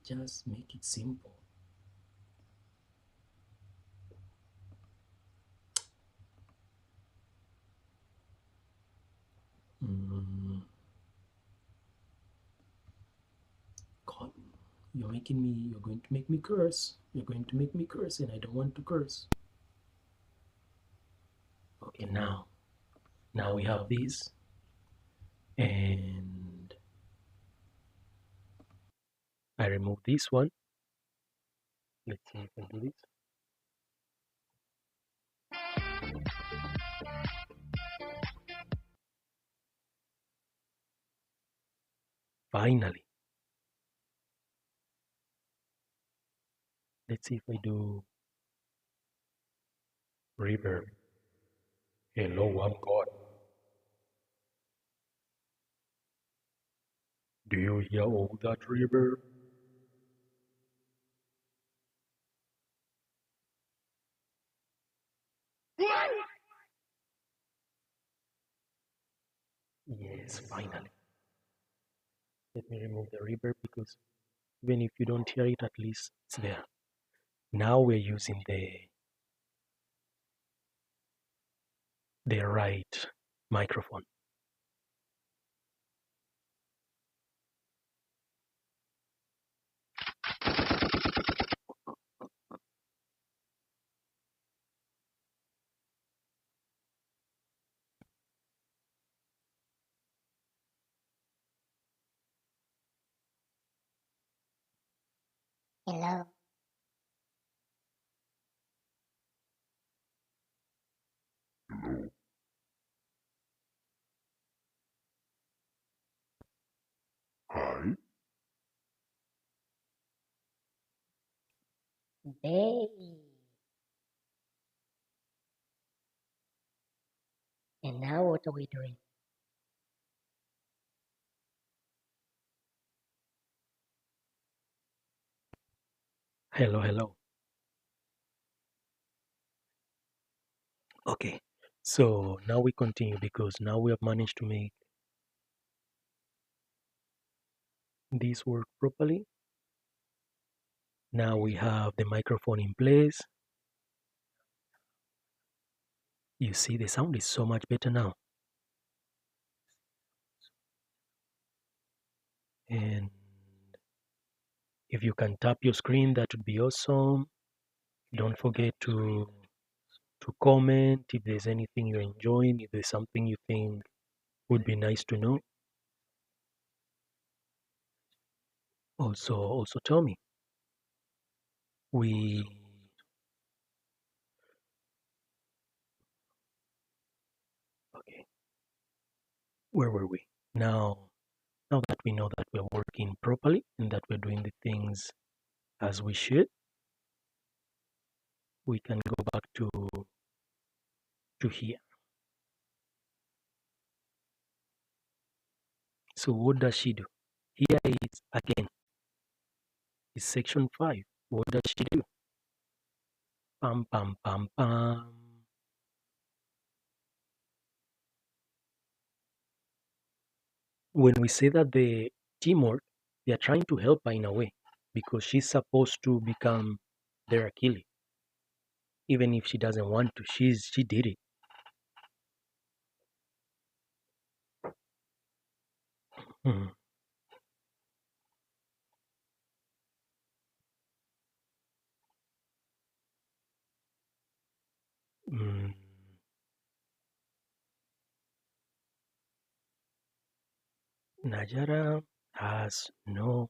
Just make it simple. God, you're going to make me curse. You're going to make me curse, and I don't want to curse. Okay, now we have this, and I remove this one. Let's see if I can do this. Finally. Let's see if I do reverb. Hello, I'm God. Do you hear all that reverb? Yes, finally. Let me remove the reverb because even if you don't hear it, at least it's there. Now we're using the right microphone. Hello. Hi. Baby. And now what are we doing? Hello, hello. Okay, so now we continue because now we have managed to make this work properly. Now we have the microphone in place. You see, the sound is so much better now. And if you can tap your screen, that would be awesome. Don't forget to comment if there's anything you're enjoying, if there's something you think would be nice to know. Also tell me. Okay, where were we? Now that we know that we're working properly and that we're doing the things as we should, we can go back to here. So what does she do? Here is again is section 5. What does she do? Pam pam pam pam. When we say that the teamwork, they are trying to help her in a way. because she's supposed to become their Achilles. Even if she doesn't want to, she did it. Hmm. Mm. Najara has no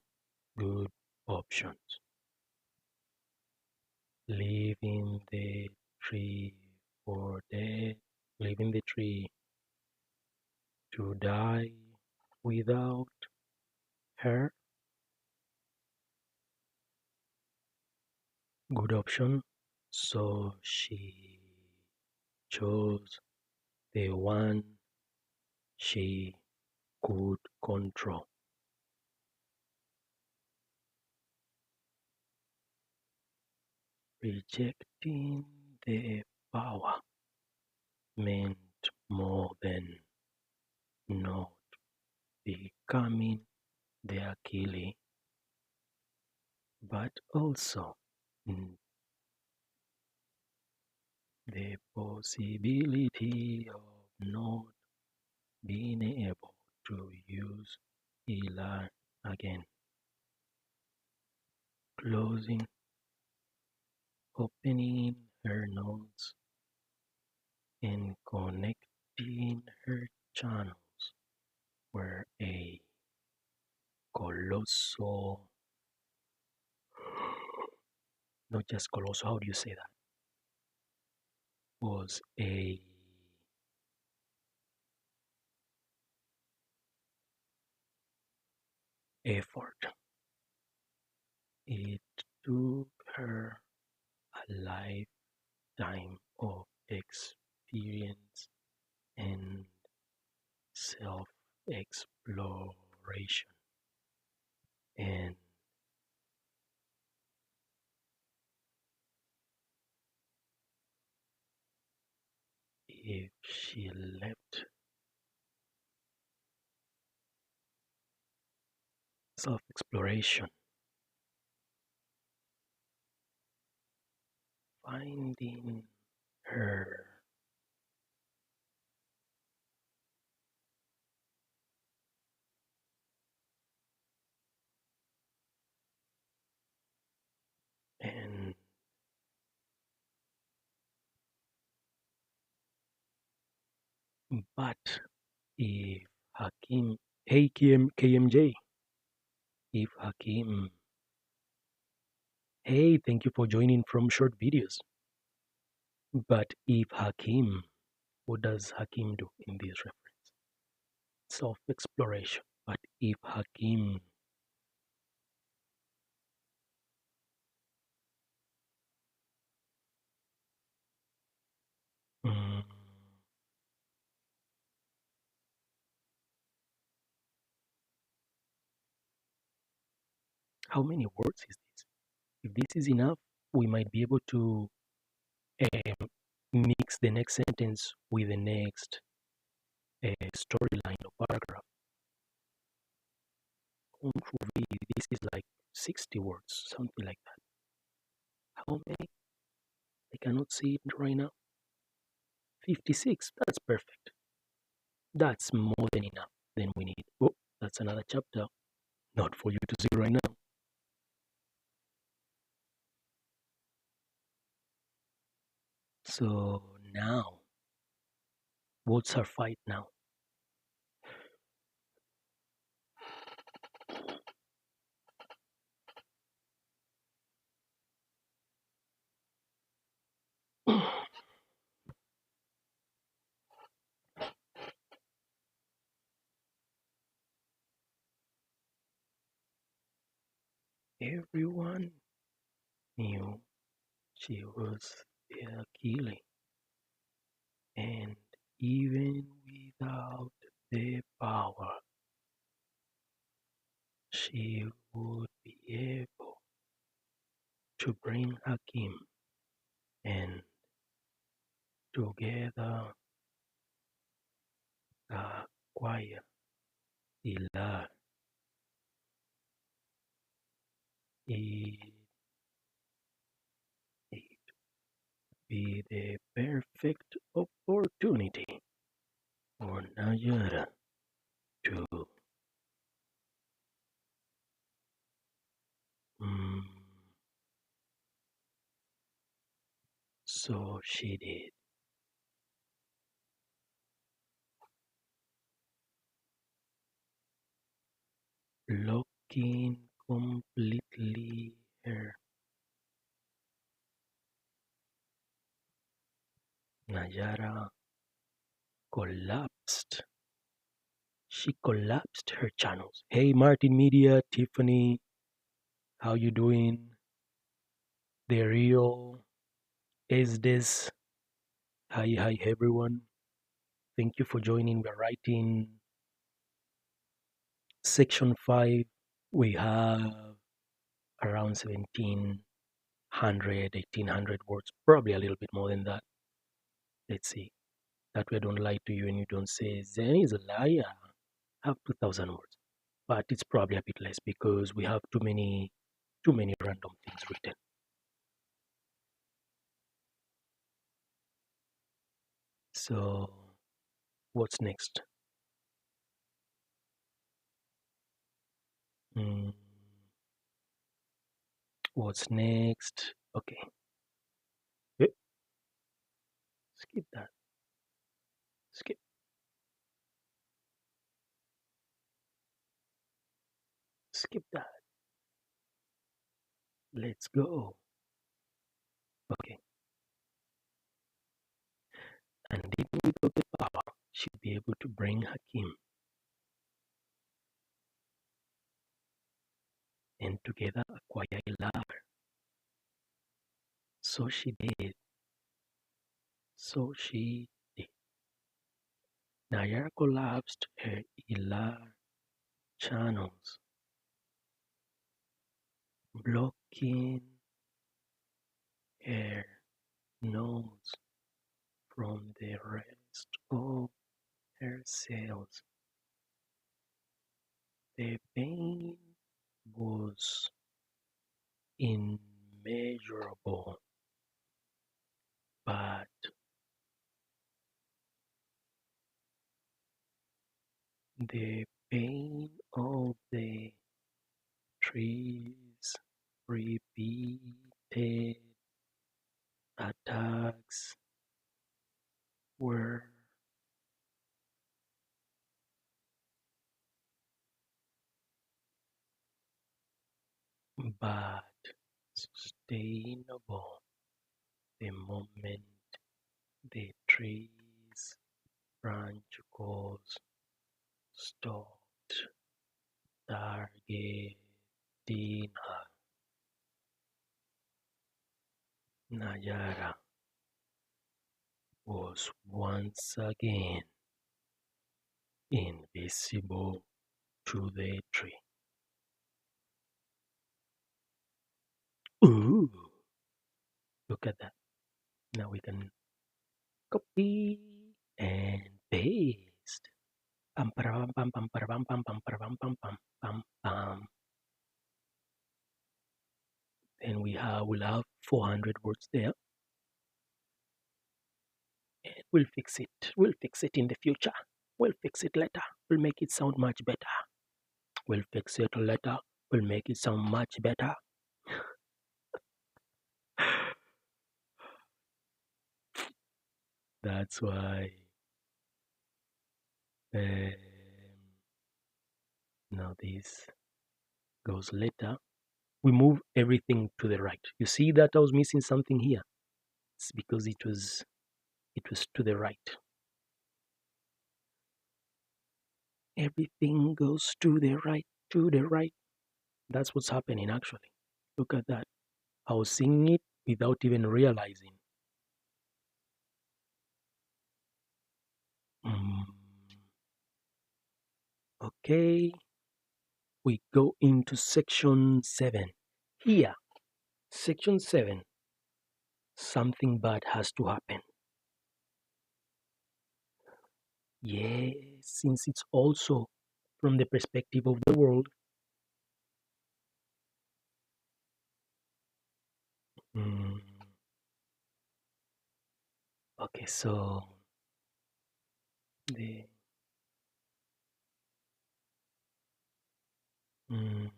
good options. Leaving the tree for dead, leaving the tree to die without her. Good option. So she chose the one she could control. Rejecting the power meant more than not becoming the Achilles, but also the possibility of not being able to use Ela again. Closing, opening her notes, and connecting her channels were a colossal, not just colossal, how do you say that? Was a effort. It took her a lifetime of experience and self-exploration. And if she left self-exploration, finding her and but if Hakim, hey KMJ, if Hakim, hey, thank you for joining from short videos. But if Hakim, what does Hakim do in this reference? Self-exploration. But if Hakim mm, how many words is this? If this is enough, we might be able to mix the next sentence with the next storyline or paragraph. This is like 60 words, something like that. How many? I cannot see it right now. 56. That's perfect. That's more than enough than we need. Oh, that's another chapter. Not for you to see right now. So now, what's our fight now? Everyone knew she was their killing, and even without the power, she would be able to bring Hakim and together acquire Ila. it be the perfect opportunity for Nayara to mm, so she did. Looking completely her. Nayara collapsed. She collapsed her channels. Hey, Martin Media, Tiffany, how you doing? The real is this. Hi, everyone. Thank you for joining. We're writing section 5. We have around 1700, 1800 words, probably a little bit more than that. Let's see. That way I don't lie to you and you don't say, Zen is a liar. I have 2000 words. But it's probably a bit less because we have too many random things written. So what's next? What's next? Okay. Skip that. Skip. Skip that. Let's go. Okay. And even without the power, she'd be able to bring Hakim. And together acquire Ilar. So she did. So she did. Nayara collapsed her Ilar channels, blocking her nose from the rest of her cells. The pain was immeasurable, but the pain of the trees repeated attacks were but sustainable the moment the tree's branches stopped targeting her. Nayara was once again invisible to the tree. Ooh, look at that. Now we can copy and paste. Pam pam pam pam pam pam pam pam pam pam pam. And we'll have 400 words there. And we'll fix it. We'll fix it in the future. We'll fix it later. We'll make it sound much better. We'll fix it later. We'll make it sound much better. That's why now this goes later. We move everything to the right. You see that I was missing something here? It's because it was to the right. Everything goes to the right, to the right. That's what's happening actually. Look at that. I was singing it without even realizing. Okay. We go into section 7. Here, section 7, something bad has to happen. Yes, since it's also from the perspective of the world, Mm, okay, so the mm,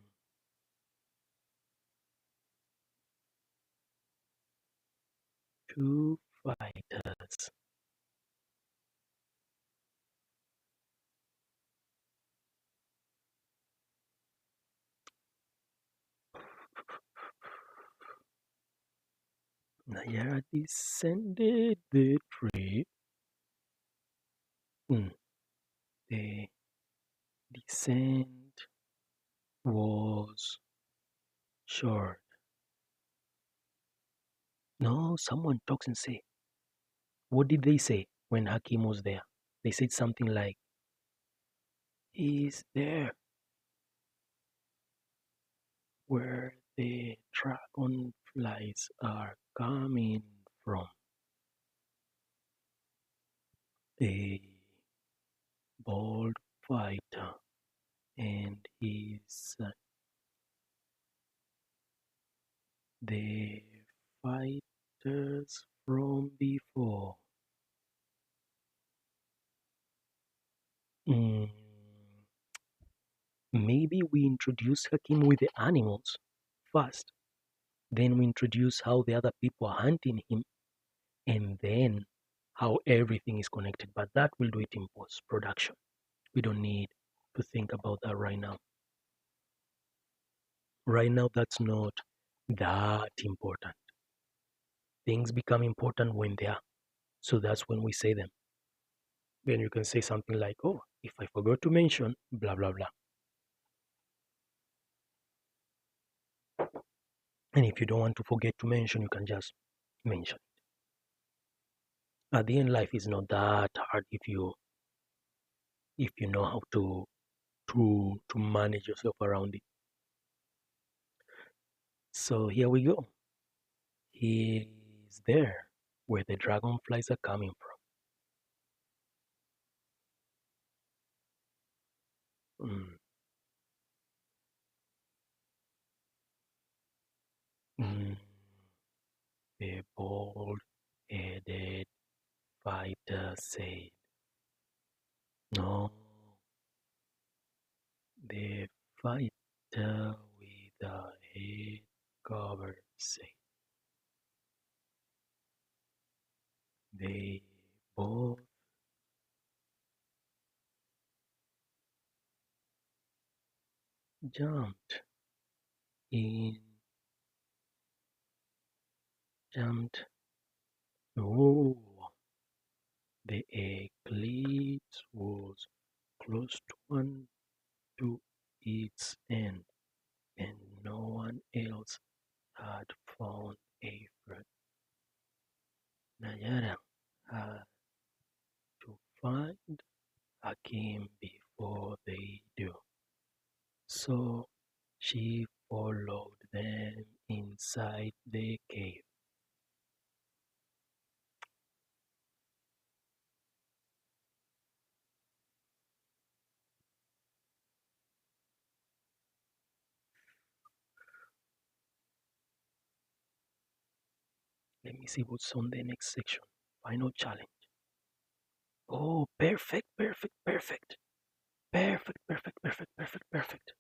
two fighters. Nayara descended the tree. The descent was short. No, someone talks and say, what did they say when Hakim was there? They said something like, he's there where the dragonflies are coming from. A bold fighter and his the fighters from before. Mm, maybe we introduce Hakim with the animals first, then we introduce how the other people are hunting him, and then how everything is connected. But that will do it in post production. We don't need to think about that right now. Right now, that's not that important. Things become important when they are. So that's when we say them. Then you can say something like, oh, if I forgot to mention, blah, blah, blah. And if you don't want to forget to mention, you can just mention it. At the end, life is not that hard if you know how to manage yourself around it. So here we go. He is there where the dragonflies are coming from. The bald-headed fighter said. No, the fighter with the head covered said. They both jumped in. No, the eclipse was close to its end, and no one else had found a friend. Nayara had to find Hakim before they do. So she followed them inside the cave. Let me see what's on the next section. Final challenge. Oh, perfect, perfect, perfect. Perfect, perfect, perfect, perfect, perfect.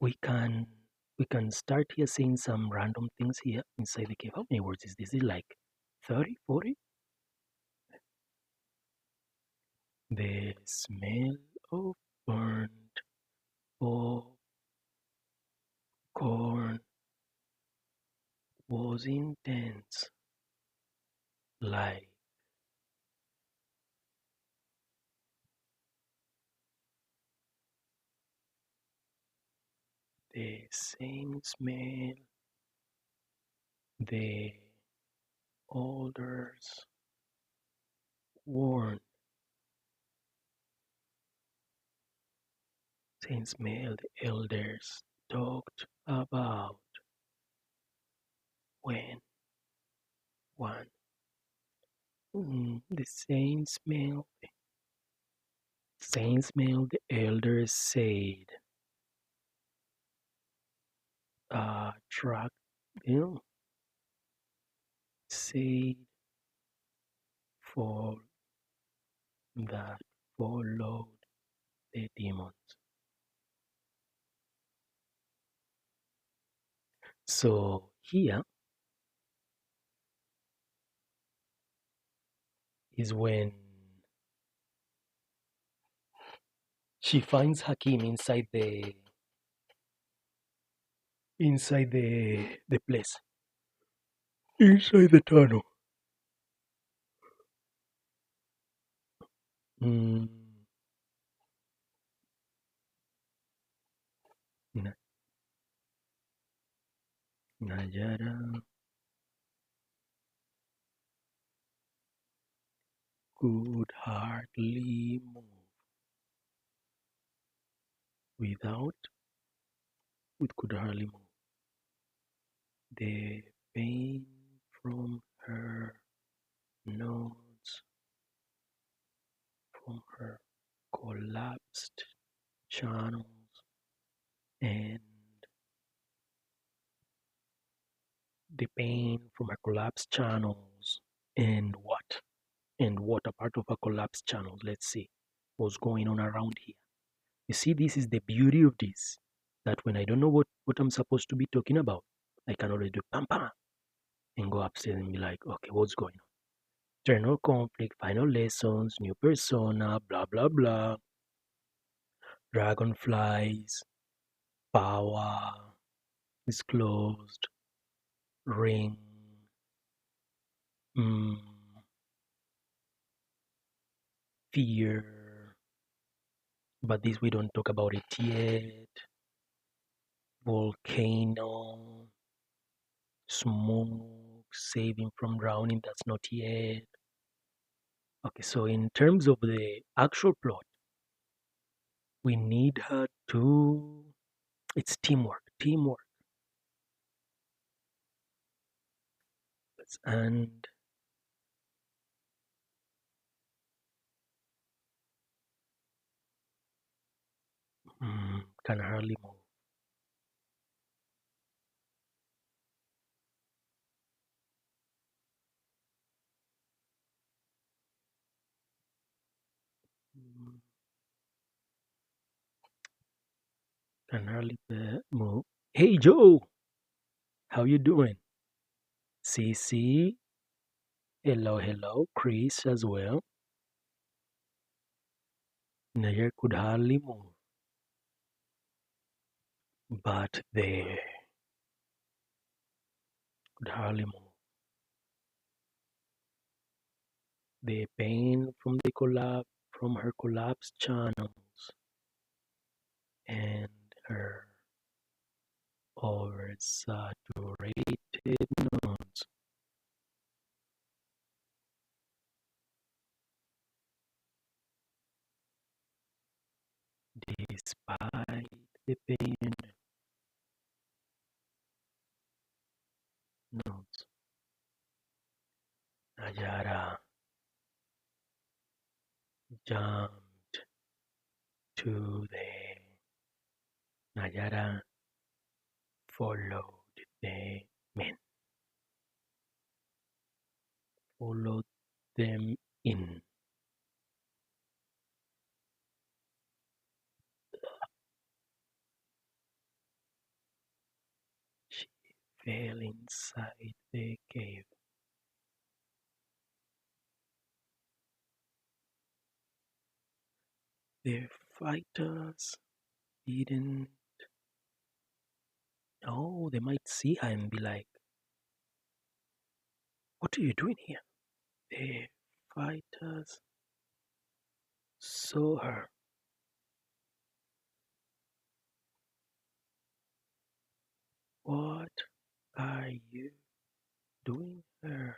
We can start here saying some random things here inside the cave. How many words is this? Is it like 30, 40? The smell of burnt popcorn was intense, like the same smell the elders warned. Same smell the elders talked about when one the same smell the elders said attract you know, said for that followed the demons. So here is when she finds Hakim inside the place, inside the tunnel. Mm, Na- Nayara could hardly move without could hardly move. The pain from her nodes, from her collapsed channels, and the pain from her collapsed channels, and what a part of a collapsed channel. Let's see what's going on around here. You see, this is the beauty of this, that when I don't know what I'm supposed to be talking about, I can always do pam pam and go upstairs and be like, okay, what's going on? Internal conflict, final lessons, new persona, blah blah blah, dragonflies, power, disclosed, ring, mm, fear, but this we don't talk about it yet. Volcano, smoke, saving from drowning, that's not yet. Okay, so in terms of the actual plot, we need her to. It's teamwork, teamwork. And can hardly move. Mm, Can hardly move. Hey Joe, how you doing? CC, hello, hello. Chris as well. Nair could hardly move, but they could hardly move. The pain from the collapse, from her collapsed channels, and her oversaturated nodes. Despite the pain nodes, Nayara jumped to the Nayara followed the men, followed them in. She fell inside the cave. The fighters didn't. Oh, they might see her and be like, "What are you doing here?" The fighters saw her. "What are you doing here?"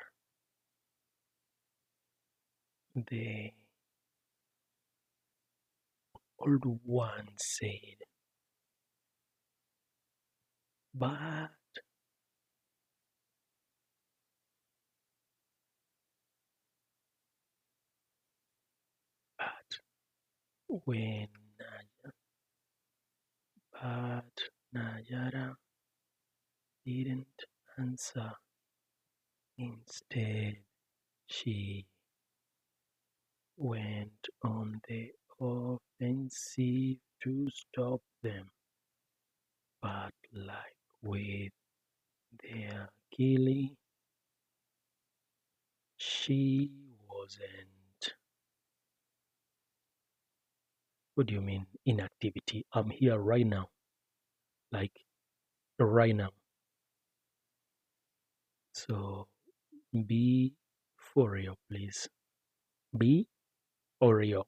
The old one said. But when but Nayara didn't answer. Instead, she went on the offensive to stop them. But like with their killing, she wasn't. What do you mean inactivity? I'm here right now. Like right now. So be for real, please. Be for real.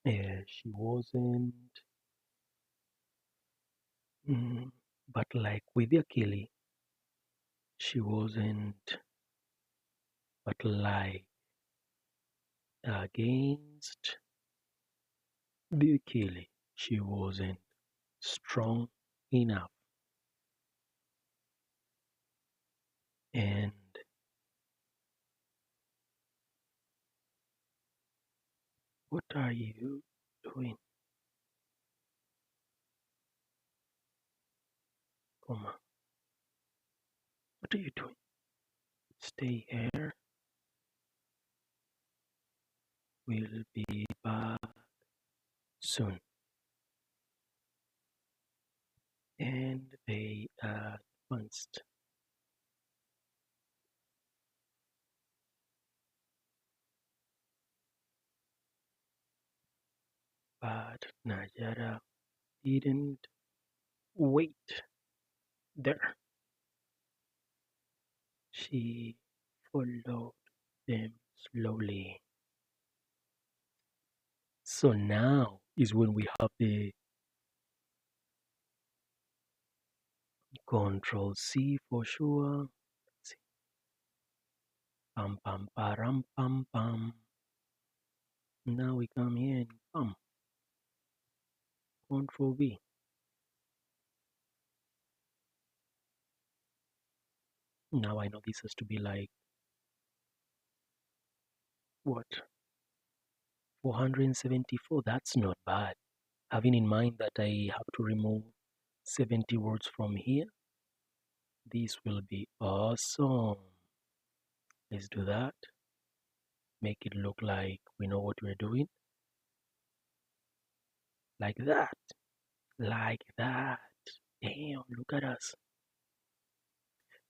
Yeah, she wasn't. But like with Akili, she wasn't. But like against the Akili, she wasn't strong enough. And what are you doing? Come on. What are you doing? Stay here. We'll be back soon. And they advanced. But Najara didn't wait there. She followed them slowly. So now is when we have the Control C for sure. Let's see. Pam pam param pam pam. Now we come here and pam. Control V. Now I know this has to be like what? 474. That's not bad. Having in mind that I have to remove 70 words from here, this will be awesome. Let's do that. Make it look like we know what we're doing. Like that. Like that. Damn, look at us.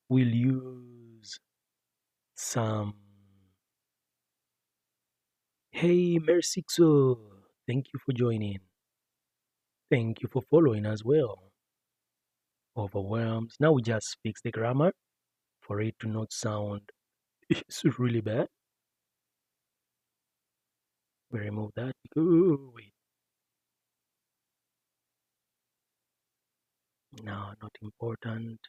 We'll use some. Hey, Mersixo. Thank you for joining. Thank you for following as well. Overwhelms. Now we just fix the grammar for it to not sound it's really bad. We remove that because wait. No, not important.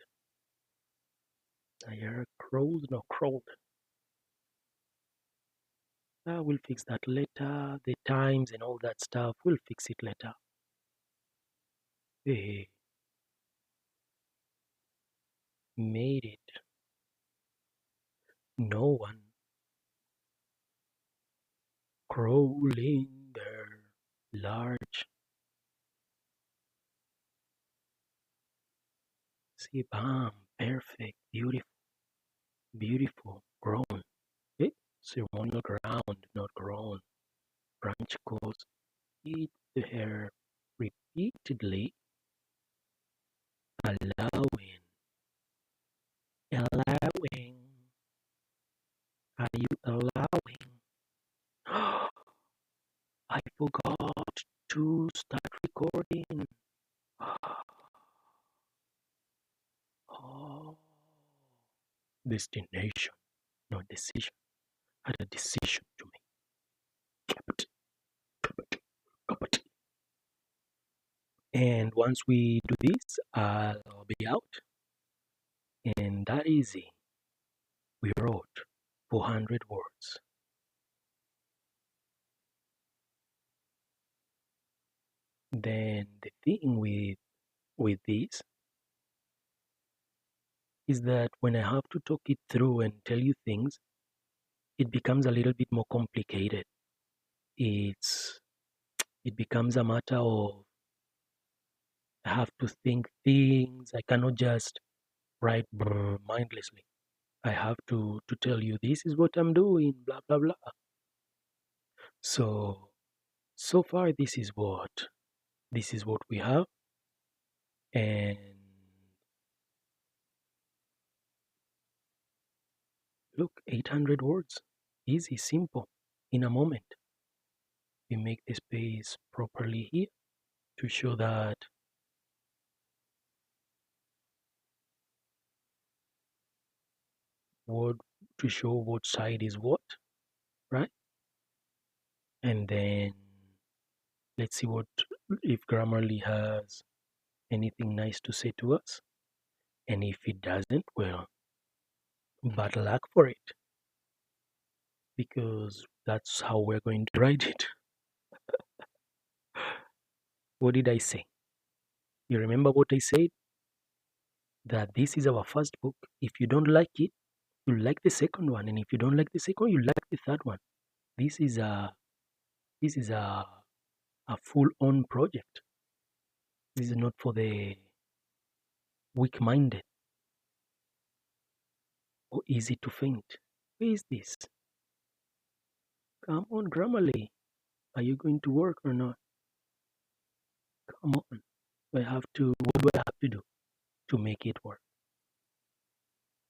Here, crawled, no, crawled. We'll fix that later. The times and all that stuff, we'll fix it later. Hey, made it. No one crawling there. Large. See, bam, perfect, beautiful, beautiful, grown. Eh? Ceremonial ground, not grown. Branch goes, eat the hair repeatedly, allowing. Are you allowing? I forgot to start recording. Oh, destination, not decision. Had a decision to make. And once we do this, I'll be out. And that easy. We wrote 400 words. Then the thing with this is that when I have to talk it through and tell you things, it becomes a little bit more complicated. It becomes a matter of I have to think things. I cannot just write mindlessly. I have to tell you this is what I'm doing, blah blah blah. So far this is what we have, and look, 800 words, easy, simple, in a moment. We make the space properly here to show that what side is what, right? And then let's see what if Grammarly has anything nice to say to us. And if it doesn't, well, bad luck for it, because that's how we're going to write it. What did I say? You remember what I said? That this is our first book. If you don't like it, you like the second one, and if you don't like the second, you like the third one. This is a full-on project. This is not for the weak-minded or easy to faint. Where is this? Come on, Grammarly. Are you going to work or not? Come on. What do I have to do to make it work?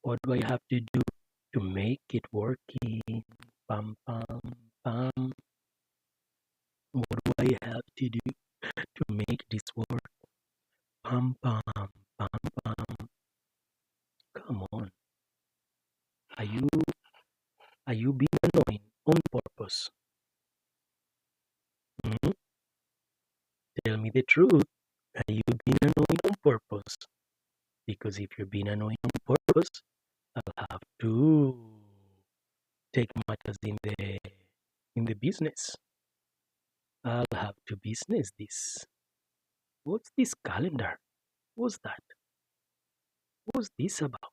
What do I have to do to make it working? Pam, pam, pam. What do I have to do to make this work? Pam, pam, pam, pam. Come on. Are you being annoying on purpose? Hmm? Tell me the truth. Are you being annoying on purpose? Because if you're being annoying on purpose, I'll have to take matters in the business. I'll have to business this. What's this calendar? What's that? What's this about?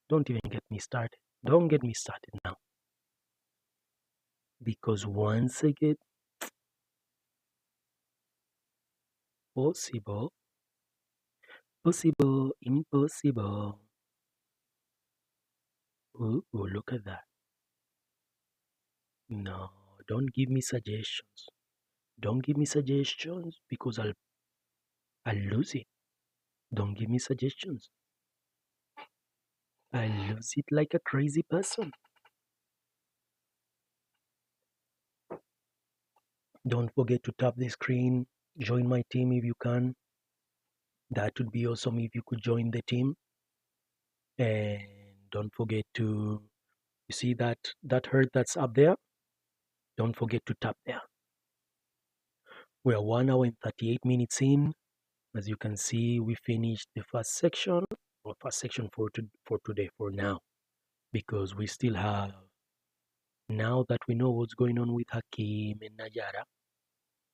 Don't even get me started. Don't get me started now. Because once I get possible, impossible. Ooh, look at that. No, don't give me suggestions. Don't give me suggestions because I'll lose it. Don't give me suggestions. I'll lose it like a crazy person. Don't forget to tap the screen. Join my team if you can. That would be awesome if you could join the team. And don't forget to, you see that heart that's up there? Don't forget to tap there. We're 1 hour and 38 minutes in. As you can see, we finished the first section for today, for now, because we still have, now that we know what's going on with Hakim and Nayara,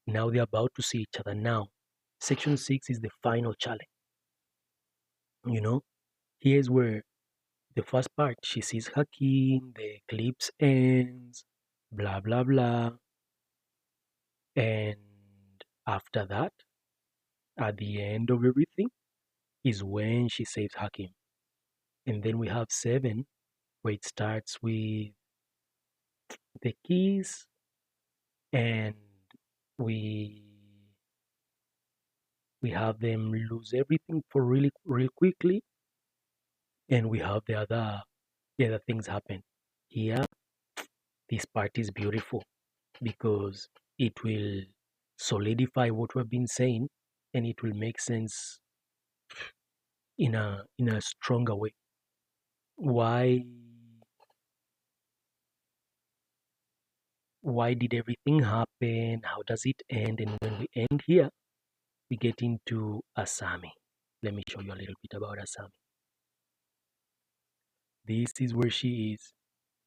now they're about to see each other. Now, section 6 is the final challenge. You know, here's where the first part, she sees Hakim, the eclipse ends, blah, blah, blah. And after that, at the end of everything, is when she saves Hakim. And then we have 7, where it starts with the keys, and we have them lose everything for real quickly, and we have the other things happen. Here, this part is beautiful because it will solidify what we've been saying, and it will make sense in a stronger way. Why did everything happen? How does it end? And when we end here, we get into Asami. Let me show you a little bit about Asami. This is where she is.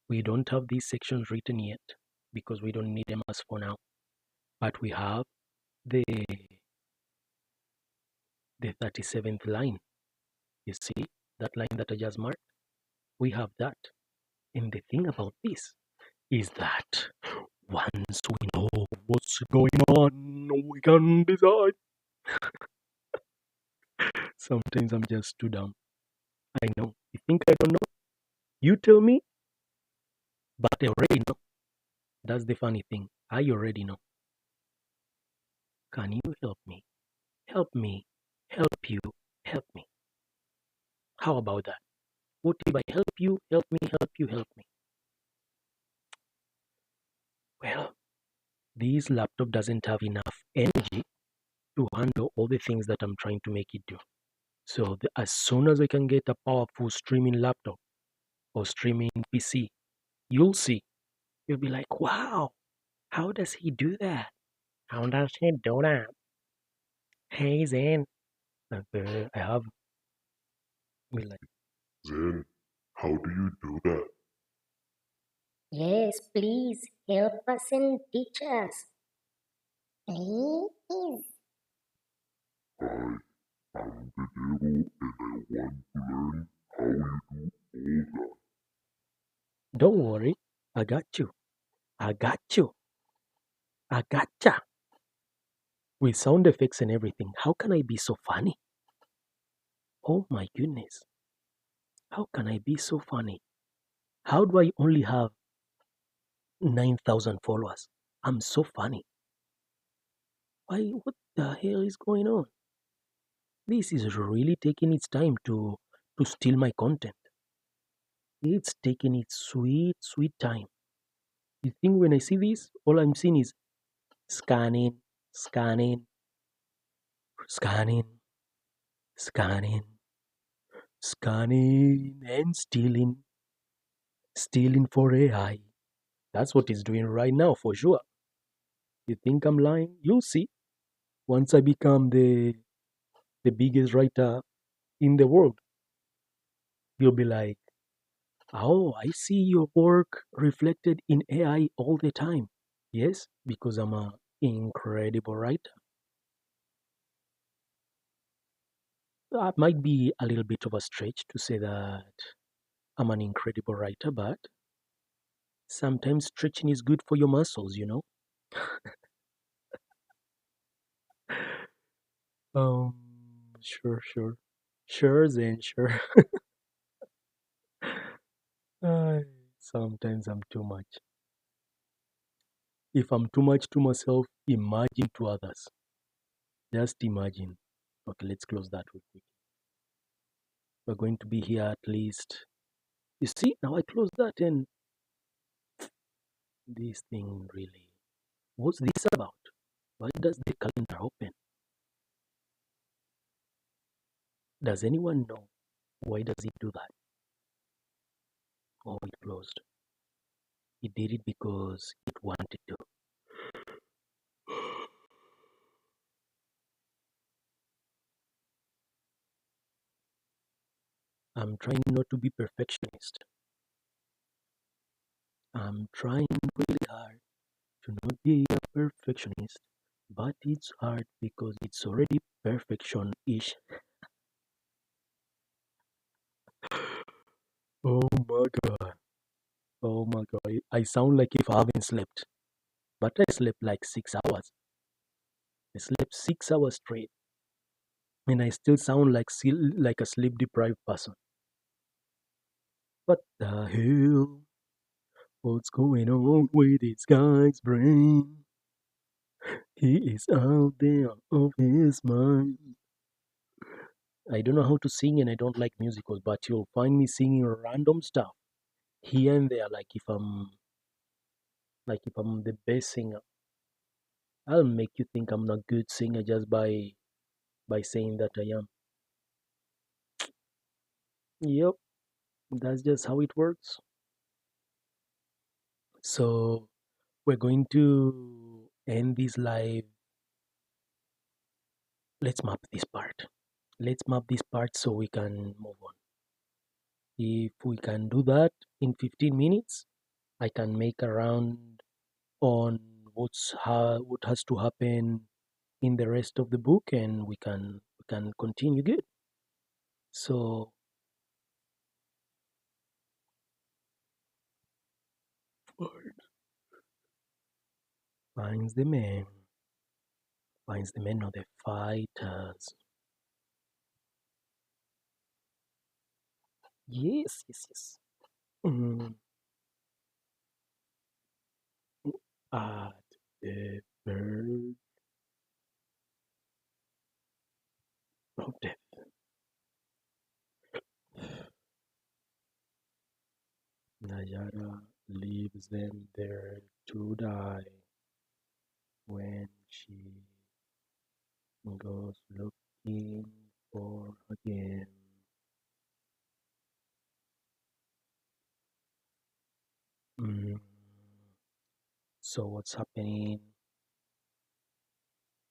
We don't have these sections written yet because we don't need them as for now. But we have the 37th line. You see that line that I just marked? We have that. And the thing about this is that once we know what's going on, we can decide. Sometimes I'm just too dumb. I know. You think I don't know? You tell me, but I already know. That's the funny thing. I already know. Can you help me? Help me. Help you. Help me. How about that? What if I help you, help me, help you, help me? Well, this laptop doesn't have enough energy to handle all the things that I'm trying to make it do. So as soon as I can get a powerful streaming laptop or streaming PC, you'll see. You'll be like, wow, how does he do that? How does he do that? Hey, Zen. I have be like, Zen, how do you do that? Yes, please help us and teach us. Please. I am the devil and I want to learn how you do all that. don't worry, I got you. I got you. I gotcha. With sound effects and everything, how can I be so funny? Oh my goodness. How can I be so funny? How do I only have 9,000 followers? I'm so funny. Why, what the hell is going on? This is really taking its time to steal my content. It's taking its sweet, sweet time. You think when I see this, all I'm seeing is scanning, scanning, scanning, scanning, scanning, and stealing, stealing for AI. That's what it's doing right now for sure. You think I'm lying? You'll see. Once I become the biggest writer in the world, you'll be like, oh, I see your work reflected in AI all the time. Yes, because I'm an incredible writer. That might be a little bit of a stretch to say that I'm an incredible writer, but sometimes stretching is good for your muscles, you know? Um, sure, sure. Sure, then, sure. Ay, sometimes I'm too much. If I'm too much to myself, imagine to others. Just imagine. Okay, let's close that real quick. We're going to be here at least. You see, now I close that and this thing really. What's this about? Why does the calendar open? Does anyone know why does it do that? Oh, it closed. It did it because it wanted to. I'm trying not to be perfectionist. I'm trying really hard to not be a perfectionist, but it's hard because it's already perfection-ish. Oh my god. Oh my god. I sound like if I haven't slept. But I slept like 6 hours. I slept 6 hours straight. And I still sound like a sleep deprived person. What the hell? What's going on with this guy's brain? He is out there of his mind. I don't know how to sing and I don't like musicals, but you'll find me singing random stuff here and there, like if I'm the best singer. I'll make you think I'm not good singer just by saying that I am. Yep, that's just how it works. So we're going to end this live. Let's map this part. Let's map this part so we can move on. If we can do that in 15 minutes, I can make a round on what has to happen in the rest of the book, and we can continue good. So finds the man, finds the men of the fighters. Yes, yes, yes. Mm, at the verge of death. Nayara leaves them there to die when she goes looking for again. Mm, so what's happening?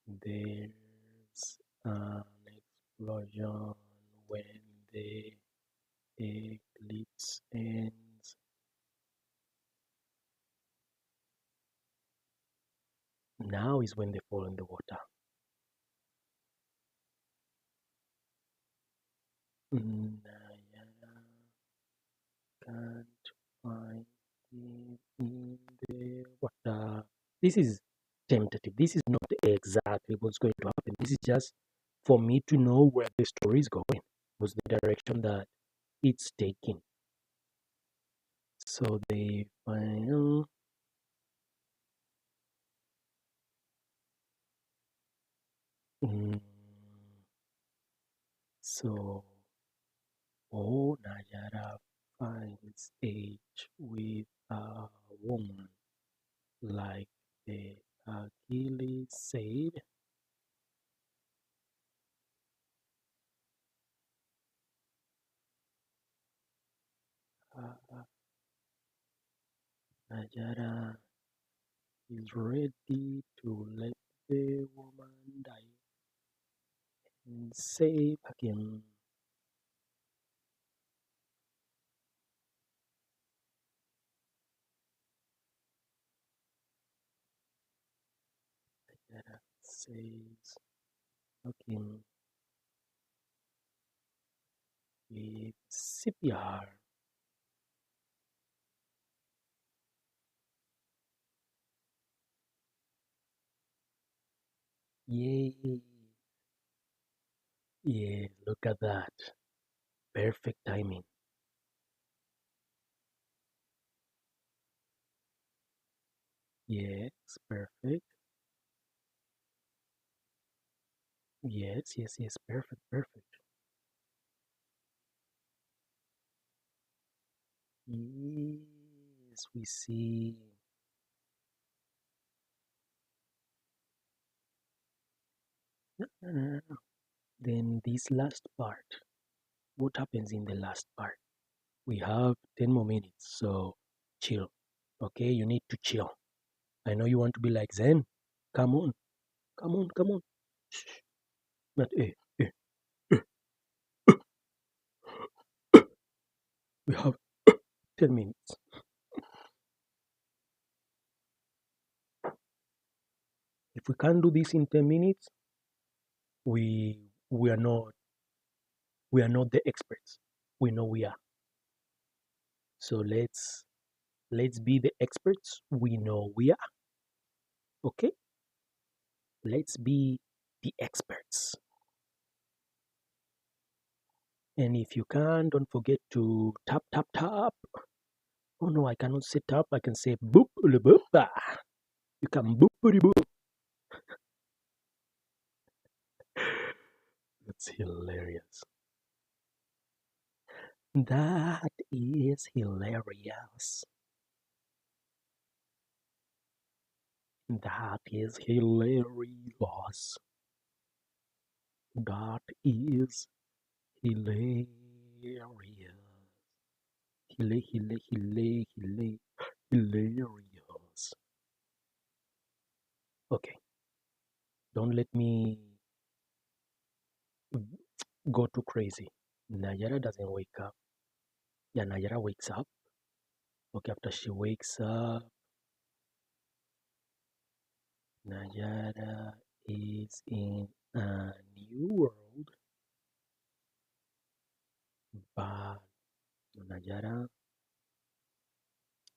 There's an explosion when the eclipse ends. Now is when they fall in the water. Nayara can't find him in the water. This is tentative. This is not exactly what's going to happen. This is just for me to know where the story is going, what's the direction that it's taking. So they find. Mm, so, Nayara finds age with a woman, like the Achilles said. Uh, Nayara is ready to let the woman die and save Hakim. Nayara saves Hakim with CPR. Yay! Yeah, look at that. Perfect timing. Yes, perfect. Yes, yes, yes, perfect, perfect. Yes, we see. No, no, no, no, no. Then this last part. What happens in the last part? We have 10 more minutes, so chill. Okay, you need to chill. I know you want to be like Zen. Come on, come on, come on. Shh. Not eh. We have 10 minutes. If we can't do this in 10 minutes, we we are not the experts. We know we are. So let's be the experts we know we are. Okay? Let's be the experts. And if you can, don't forget to tap tap tap. Oh no, I cannot say tap. I can say boop boop. You can boop boop. That's hilarious. That is hilarious. That is hilarious. That is hilarious. Hilarious. Okay, don't let me go too crazy. Nayara doesn't wake up. Yeah, Nayara wakes up. Okay, after she wakes up, Nayara is in a new world, but Nayara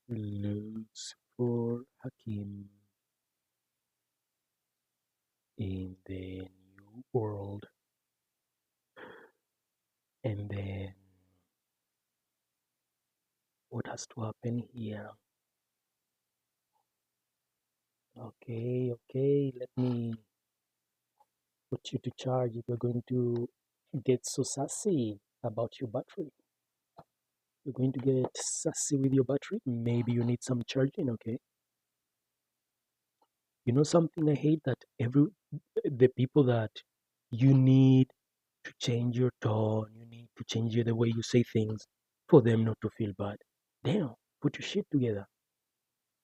looks for Hakim in the new world, and then What has to happen here? Okay, let me put you to charge if you're going to get so sassy about your battery. You're going to get sassy with your battery. Maybe you need some charging, okay? You know something I hate that the people that you need to change your tone, you need to change the way you say things for them not to feel bad. Damn, put your shit together.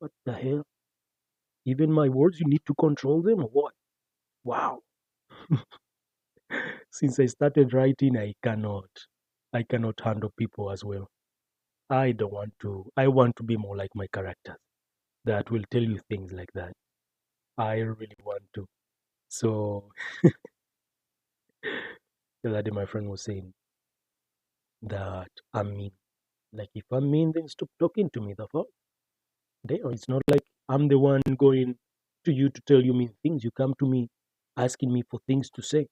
What the hell? Even my words, you need to control them or what? Wow. Since I started writing, I cannot handle people as well. I don't want to. I want to be more like my characters that will tell you things like that. I really want to. So the other day my friend was saying that I'm mean. Like if I'm mean, then stop talking to me. The fuck? It's not like I'm the one going to you to tell you mean things. You come to me asking me for things to say,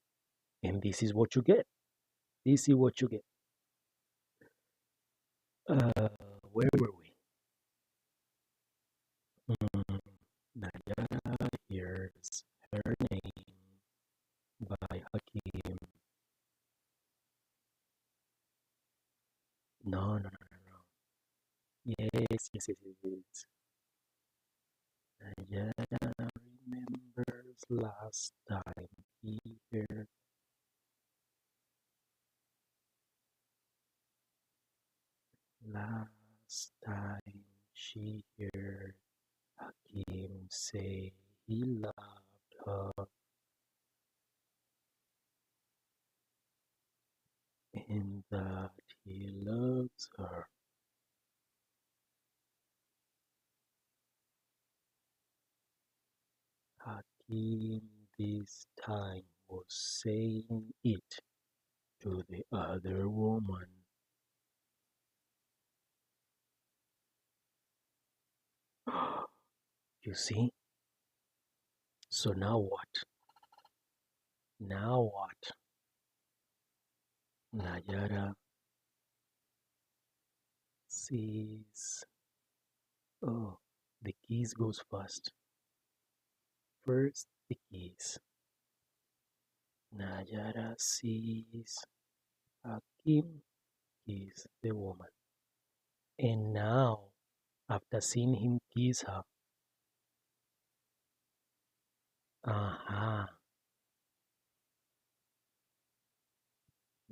and this is what you get. This is what you get. Where were we? Nayara hears her name by Hakim. No. Yes. Nayara remembers last time he heard. Last time she heard Hakim say he loved her and that he loves her. Hakim this time was saying it to the other woman. You see? So now what? Now what? Nayara sees. Oh, the keys goes first. First the keys. Nayara sees Hakim kiss the woman. And now, after seeing him kiss her, aha,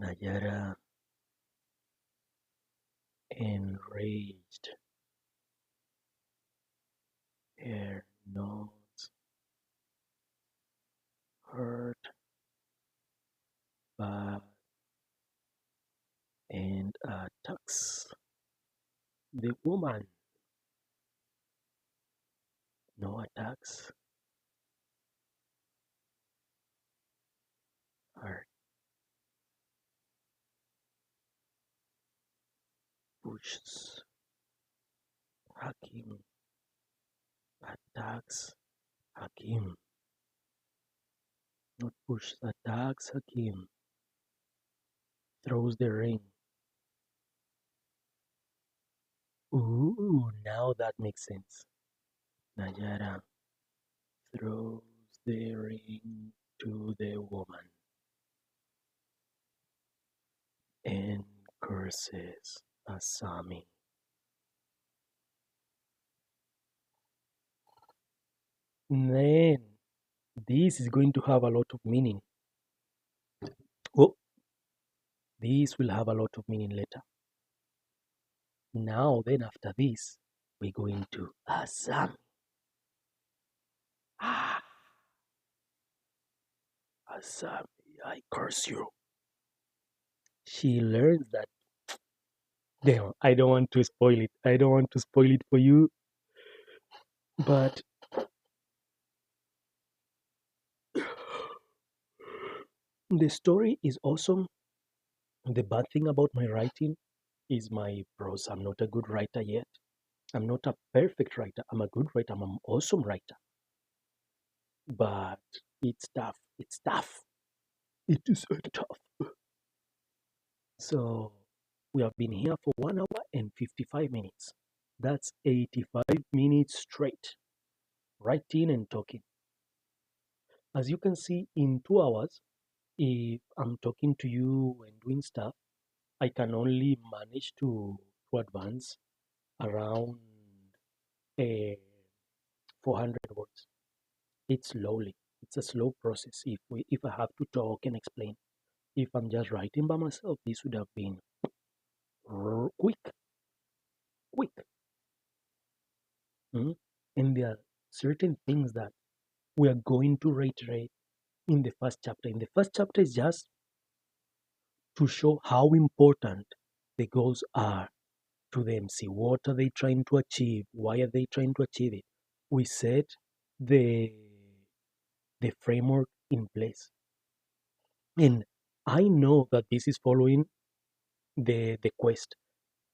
Nayara, enraged, her nose hurt bad and attacks the woman. No attacks her, pushes Hakim, attacks Hakim, not pushes, attacks Hakim, throws the ring. Ooh, now that makes sense. Nayara throws the ring to the woman and curses Asami. Then this is going to have a lot of meaning. Oh, this will have a lot of meaning later. Now, then, after this, we're going to Asami. Ah, Asami, I curse you. She learns that. Damn, I don't want to spoil it. I don't want to spoil it for you. But the story is awesome. The bad thing about my writing is my prose. I'm not a good writer yet. I'm not a perfect writer. I'm a good writer. I'm an awesome writer. But it's tough. It's tough. It is tough. So We have been here for 1 hour and 55 minutes. That's 85 minutes straight, writing and talking. As you can see, in 2 hours, if I'm talking to you and doing stuff, I can only manage to advance around 400 words. It's slowly. It's a slow process. If I have to talk and explain, if I'm just writing by myself, this would have been quick. Mm? And there are certain things that we are going to reiterate in the first chapter. In the first chapter is just to show how important the goals are to the MC. What are they trying to achieve? Why are they trying to achieve it? We set the framework in place. And I know that this is following the quest.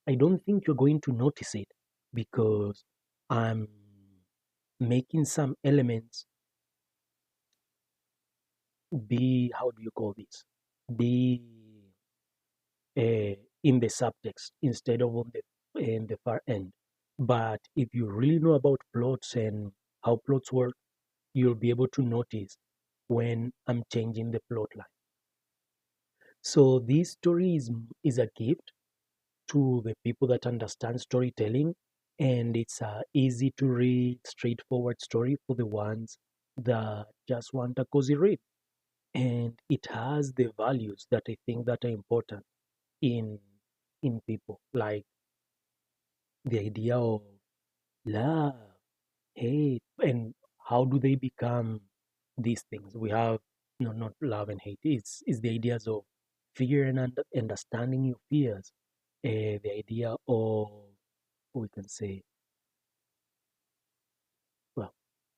I don't think you're going to notice it because I'm making some elements be, how do you call this? Be in the subtext instead of on in the far end. But if you really know about plots and how plots work, you'll be able to notice when I'm changing the plot line. So this story is a gift to the people that understand storytelling, and it's a easy to read, straightforward story for the ones that just want a cozy read. And it has the values that I think that are important in people, like the idea of love, hate, and how do they become these things. We have not love and hate. It's the ideas of fear and understanding your fears. The idea of, we can say, well,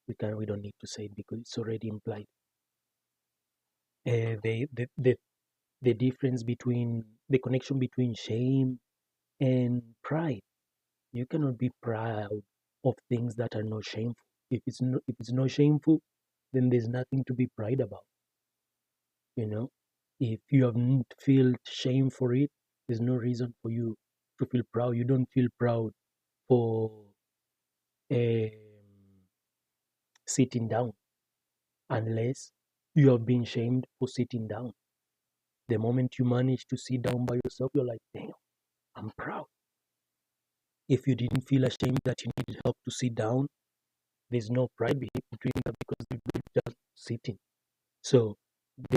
we don't need to say it because it's already implied. The difference between the connection between shame and pride. You cannot be proud of things that are not shameful. If it's not shameful, then there's nothing to be proud about. You know, if you haven't felt shame for it, there's no reason for you to feel proud. You don't feel proud for um, sitting down unless you have been shamed for sitting down. The moment you manage to sit down by yourself, you're like, damn, I'm proud. If you didn't feel ashamed that you needed help to sit down, there's no pride between that because you're just sitting. So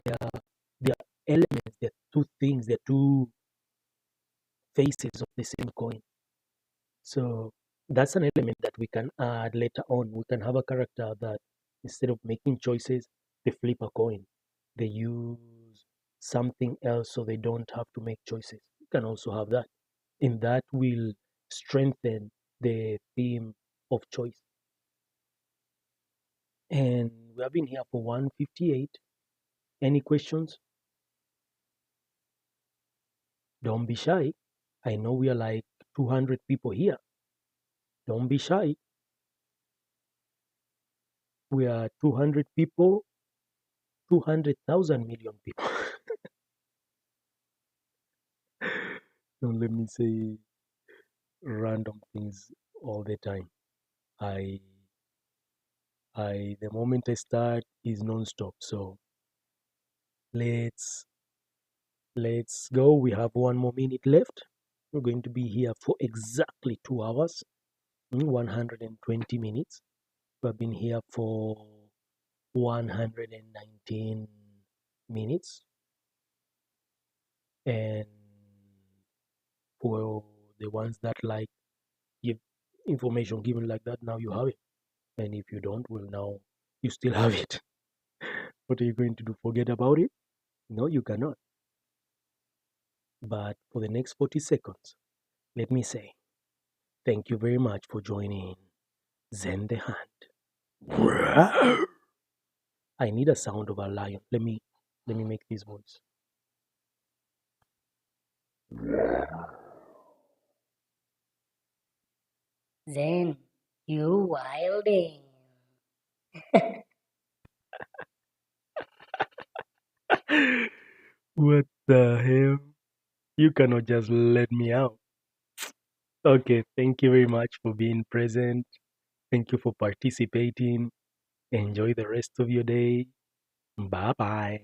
there are elements, there are two things, there are two faces of the same coin. So that's an element that we can add later on. We can have a character that instead of making choices, they flip a coin. They use something else so they don't have to make choices. You can also have that. And that will strengthen the theme of choice. And we have been here for 158. Any questions? Don't be shy. I know we are like 200 people here. Don't be shy. We are 200 people, 200,000 million people. Don't let me say random things all the time. The moment I start is non-stop. So let's go. We have 1 more minute left. We're going to be here for exactly 2 hours, 120 minutes. We've been here for 119 minutes. And for the ones that like give information given like that, now you have it. And if you don't, well, now you still have it. What are you going to do? Forget about it? No, you cannot. But for the next 40 seconds, let me say thank you very much for joining Zen the Hunt. I need a sound of a lion. Let me make this voice. Zen, you wilding. What the hell? You cannot just let me out. Okay, thank you very much for being present. Thank you for participating. Enjoy the rest of your day. Bye bye.